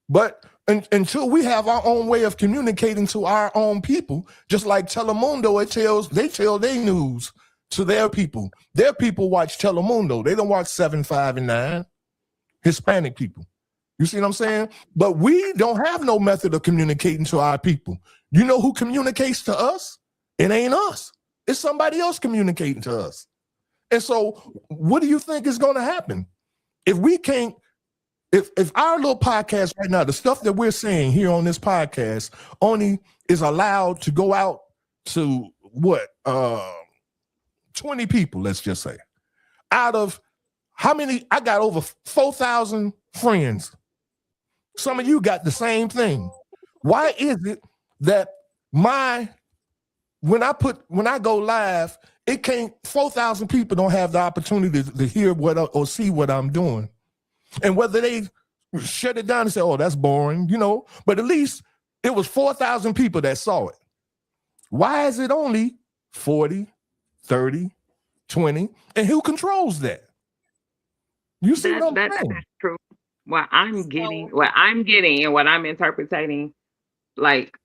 But until we have our own way of communicating to our own people, just like Telemundo, they tell their news to their people. Their people watch Telemundo. They don't watch 7, 5, and 9. Hispanic people. You see what I'm saying? But we don't have no method of communicating to our people. You know who communicates to us? It ain't us. It's somebody else communicating to us. And so what do you think is going to happen? If we can't, if our little podcast right now, the stuff that we're saying here on this podcast only is allowed to go out to what, 20 people, let's just say. Out of how many? I got over 4,000 friends. Some of you got the same thing. Why is it that when I go live, it can't, 4,000 people don't have the opportunity to hear or see what I'm doing? And whether they shut it down and say, oh, that's boring, but at least it was 4,000 people that saw it. Why is it only 40, 30, 20? And who controls that? You see what I'm saying? That's true. What I'm getting and what I'm interpreting, like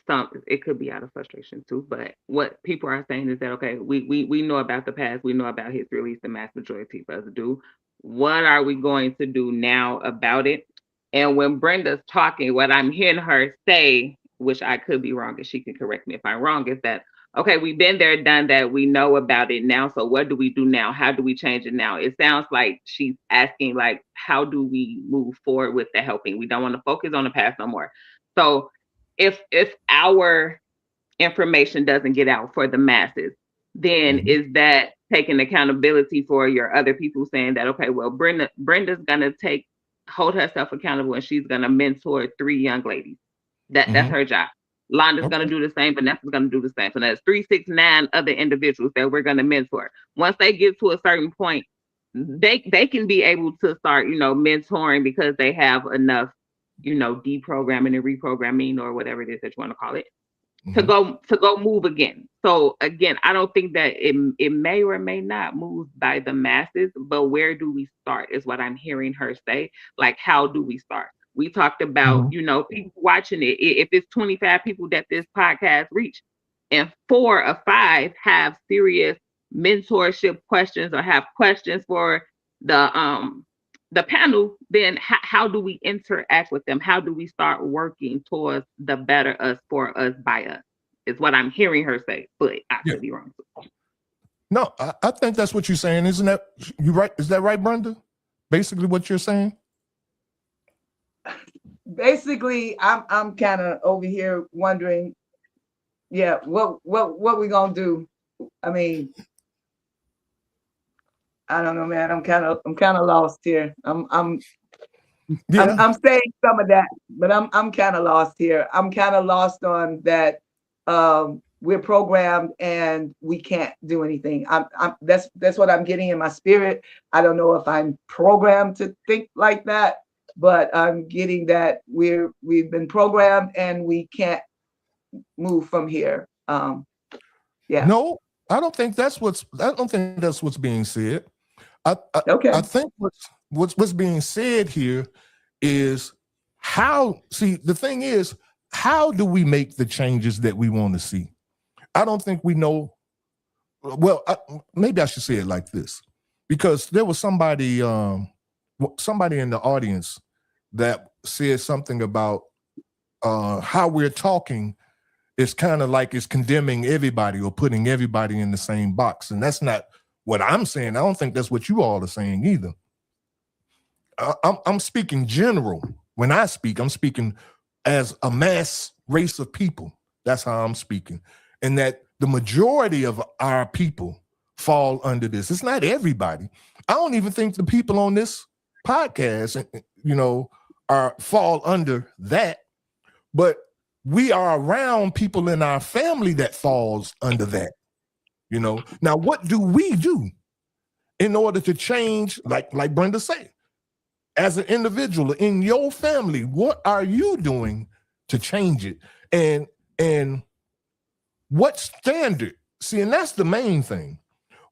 it could be out of frustration too, but what people are saying is that, okay, we know about the past, we know about history, at least the mass majority of us do. What are we going to do now about it? And when Brenda's talking, what I'm hearing her say, which I could be wrong, and she can correct me if I'm wrong, is that, okay, we've been there, done that, we know about it now, so what do we do now? How do we change it now? It sounds like she's asking, like, how do we move forward with the helping? We don't want to focus on the past no more. So if our information doesn't get out for the masses, then is that taking accountability for your other people, saying that, okay, well, Brenda's gonna hold herself accountable, and she's gonna mentor 3 young ladies. That's her job. Londa's gonna do the same, Vanessa's gonna do the same. So that's 3, 6, 9 other individuals that we're gonna mentor. Once they get to a certain point, they can be able to start, mentoring, because they have enough, deprogramming and reprogramming, or whatever it is that you want to call it, to go move again. So again, I don't think that it may or may not move by the masses, but where do we start is what I'm hearing her say. Like, how do we start? We talked about, people watching it. If it's 25 people that this podcast reach, and 4 or 5 have serious mentorship questions or have questions for the panel, then how do we interact with them? How do we start working towards the better us, for us, by us? Is what I'm hearing her say, but I could be wrong. No, I think that's what you're saying. Isn't that you right? Is that right, Brenda? Basically what you're saying? Basically, I'm kind of over here wondering, what we gonna do? I mean, I don't know, man. I'm kind of lost here. I'm saying some of that, but I'm kind of lost here. I'm kind of lost on that. We're programmed and we can't do anything. That's what I'm getting in my spirit. I don't know if I'm programmed to think like that, but I'm getting that we've been programmed and we can't move from here. No, I don't think that's what's being said. Okay. I think what's being said here is the thing is, how do we make the changes that we want to see? I don't think we know. Well, maybe I should say it like this, because there was somebody in the audience that said something about how we're talking is kind of like it's condemning everybody or putting everybody in the same box. And that's not what I'm saying. I don't think that's what you all are saying either. I'm speaking general. When I speak, I'm speaking as a mass race of people. That's how I'm speaking. And that the majority of our people fall under this. It's not everybody. I don't even think the people on this podcast, fall under that. But we are around people in our family that falls under that. Now, what do we do in order to change, like Brenda said, as an individual in your family? What are you doing to change it? And what standard? See, and that's the main thing.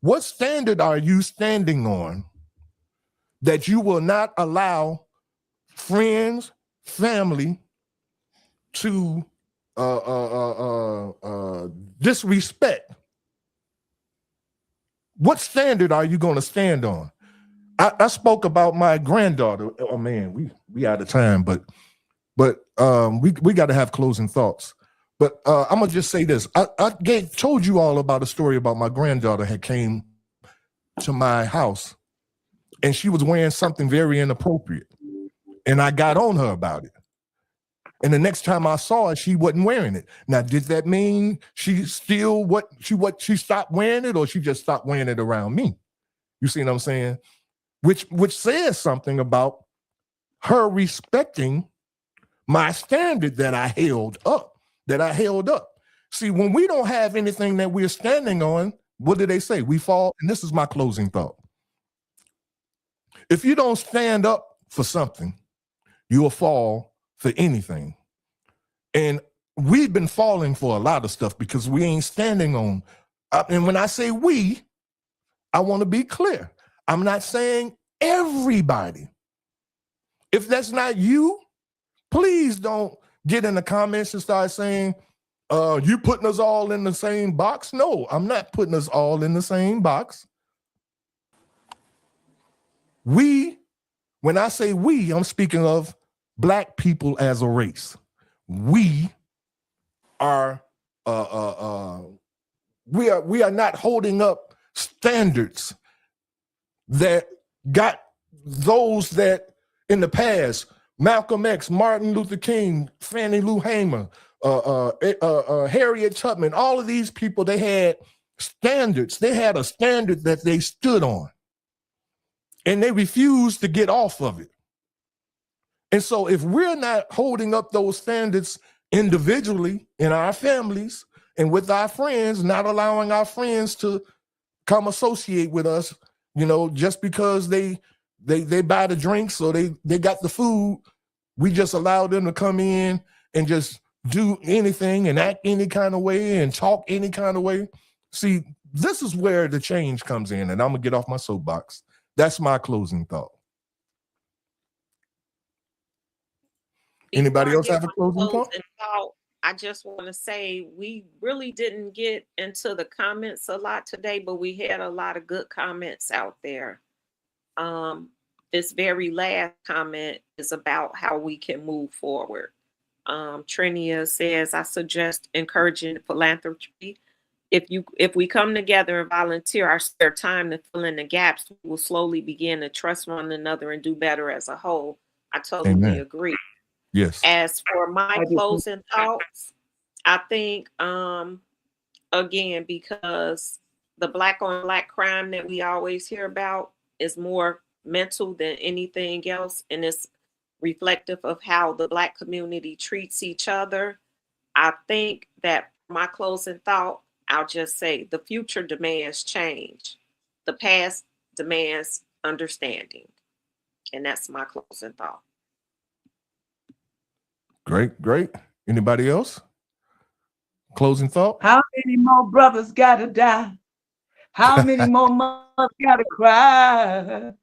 What standard are you standing on that you will not allow friends, family to disrespect? What standard are you going to stand on? I spoke about my granddaughter. Oh man, we out of time, but we got to have closing thoughts. But I'm gonna just say this. I told you all about a story about my granddaughter had came to my house, and she was wearing something very inappropriate, and I got on her about it. And the next time I saw her, she wasn't wearing it. Now, did that mean she still she stopped wearing it, or she just stopped wearing it around me? You see what I'm saying? Which says something about her respecting my standard that I held up. See, when we don't have anything that we're standing on, what do they say? We fall. And this is my closing thought. If you don't stand up for something, you'll fall for anything. And we've been falling for a lot of stuff because we ain't standing on. And when I say we, I want to be clear. I'm not saying everybody. If that's not you, please don't get in the comments and start saying, you putting us all in the same box. No, I'm not putting us all in the same box. We, when I say we, I'm speaking of Black people as a race. We are we are not holding up standards that got those that in the past, Malcolm X, Martin Luther King, Fannie Lou Hamer, Harriet Tubman, all of these people, they had standards. They had a standard that they stood on, and they refused to get off of it. And so if we're not holding up those standards individually in our families and with our friends, not allowing our friends to come associate with us, just because they buy the drinks or they got the food, we just allow them to come in and just do anything and act any kind of way and talk any kind of way. See, this is where the change comes in, and I'm gonna get off my soapbox. That's my closing thought. Anybody else have a closing thought? I just want to say we really didn't get into the comments a lot today, but we had a lot of good comments out there. This very last comment is about how we can move forward. Trinia says, I suggest encouraging philanthropy. If we come together and volunteer our spare time to fill in the gaps, we will slowly begin to trust one another and do better as a whole. I totally agree. Yes. As for my closing thoughts, I think, again, because the Black on Black crime that we always hear about is more mental than anything else, and it's reflective of how the Black community treats each other. I think that my closing thought, I'll just say the future demands change. The past demands understanding. And that's my closing thought. Great. Anybody else? Closing thought? How many more brothers gotta die? How many more mothers gotta cry?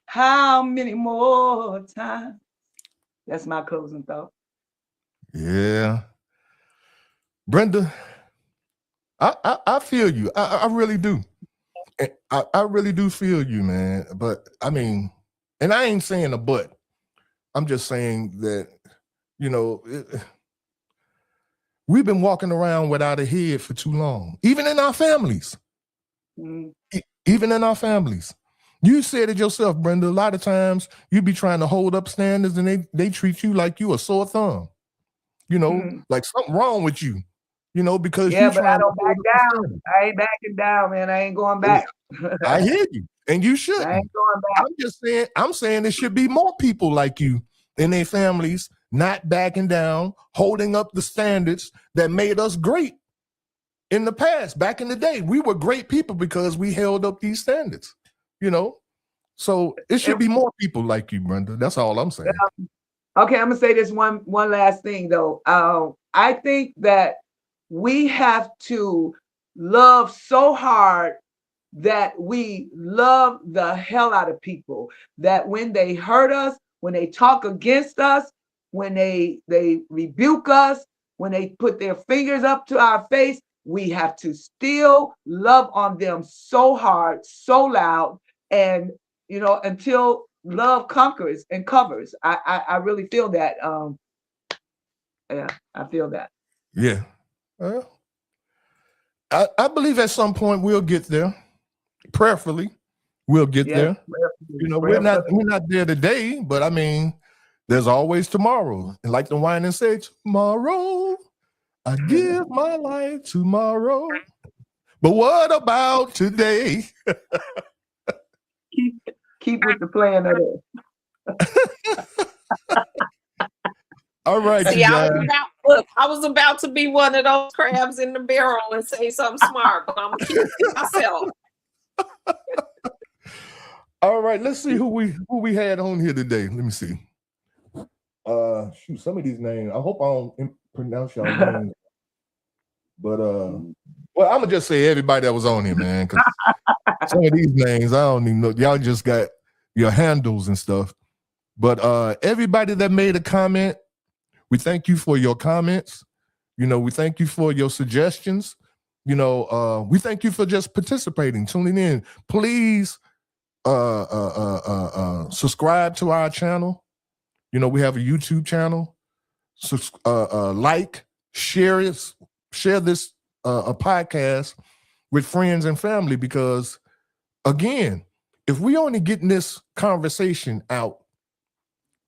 How many more times? That's my closing thought. Yeah. Brenda, I feel you. I really do. I really do feel you, man. But I mean, and I ain't saying a but. I'm just saying that, we've been walking around without a head for too long, even in our families. Even in our families. You said it yourself, Brenda. A lot of times you be trying to hold up standards and they treat you like you a sore thumb. Like something wrong with you, because yeah, but I don't back down. I ain't backing down, man. I ain't going back. I hear you, and you shouldn't. I ain't going back. I'm saying there should be more people like you in their families, not backing down, holding up the standards that made us great in the past. Back in the day, we were great people because we held up these standards, So it should be more people like you, Brenda. That's all I'm saying. Okay, I'm gonna say this one last thing though. I think that we have to love so hard that we love the hell out of people, that when they hurt us, when they talk against us, when they rebuke us, when they put their fingers up to our face, we have to still love on them so hard, so loud, and until love conquers and covers. I really feel that. Yeah, I feel that. Yeah. Well, I believe at some point we'll get there. Prayerfully, we'll get there. We're not there today, but I mean, there's always tomorrow. And like the wine and say, tomorrow, I give my life tomorrow. But what about today? Keep with the plan of it. All right. See, I was about to be one of those crabs in the barrel and say something smart, but I'm gonna keep it to myself. All right, let's see who we had on here today. Let me see. Shoot, some of these names. I hope I don't pronounce y'all names. But well, I'm gonna just say everybody that was on here, man. Because some of these names I don't even know. Y'all just got your handles and stuff. But everybody that made a comment, we thank you for your comments. We thank you for your suggestions. We thank you for just participating, tuning in. Please subscribe to our channel. We have a YouTube channel. Like, share this a podcast with friends and family, because again, if we only getting this conversation out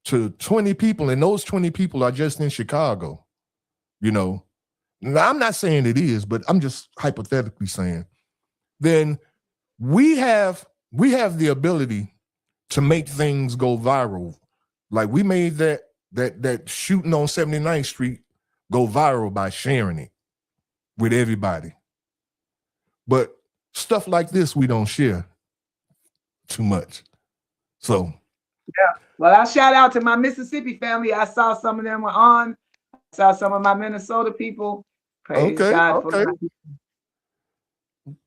to 20 people, and those 20 people are just in Chicago, now, I'm not saying it is, but I'm just hypothetically saying, then we have the ability to make things go viral. Like we made that shooting on 79th Street go viral by sharing it with everybody. But stuff like this, we don't share too much. So yeah. Well, I'll shout out to my Mississippi family. I saw some of them were on. I saw some of my Minnesota people. Praise God for that.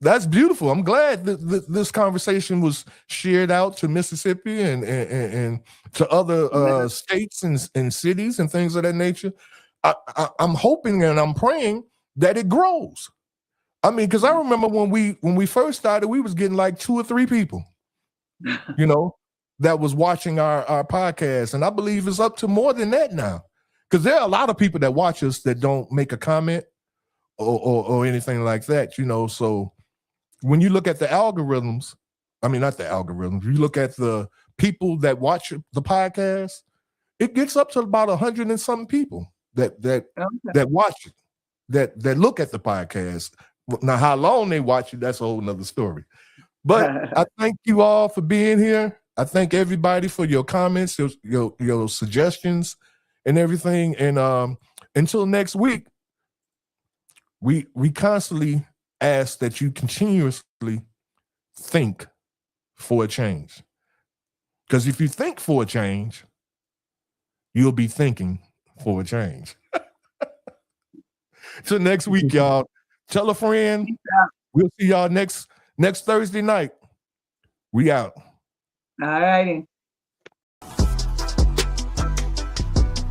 That's beautiful. I'm glad that this conversation was shared out to Mississippi and to other states and cities and things of that nature. I'm hoping and I'm praying that it grows. I mean, because I remember when we first started, we was getting like 2 or 3 people, that was watching our podcast. And I believe it's up to more than that now. Because there are a lot of people that watch us that don't make a comment or anything like that, So when you look at the algorithms, not the algorithms, you look at the people that watch the podcast, it gets up to about 100 and something people that watch it, that look at the podcast. Now, how long they watch it, that's a whole nother story. But I thank you all for being here. I thank everybody for your comments, your suggestions, and everything. And until next week, we constantly ask that you continuously think for a change. Because if you think for a change, you'll be thinking for a change. Till next week, y'all. Tell a friend. We'll see y'all next Thursday night. We out. All righty.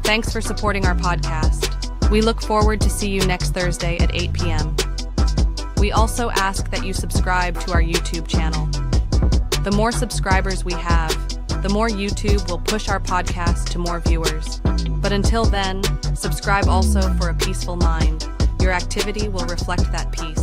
Thanks for supporting our podcast. We look forward to see you next Thursday at 8 p.m. We also ask that you subscribe to our YouTube channel. The more subscribers we have, the more YouTube will push our podcast to more viewers. But until then, subscribe also for a peaceful mind. Your activity will reflect that peace.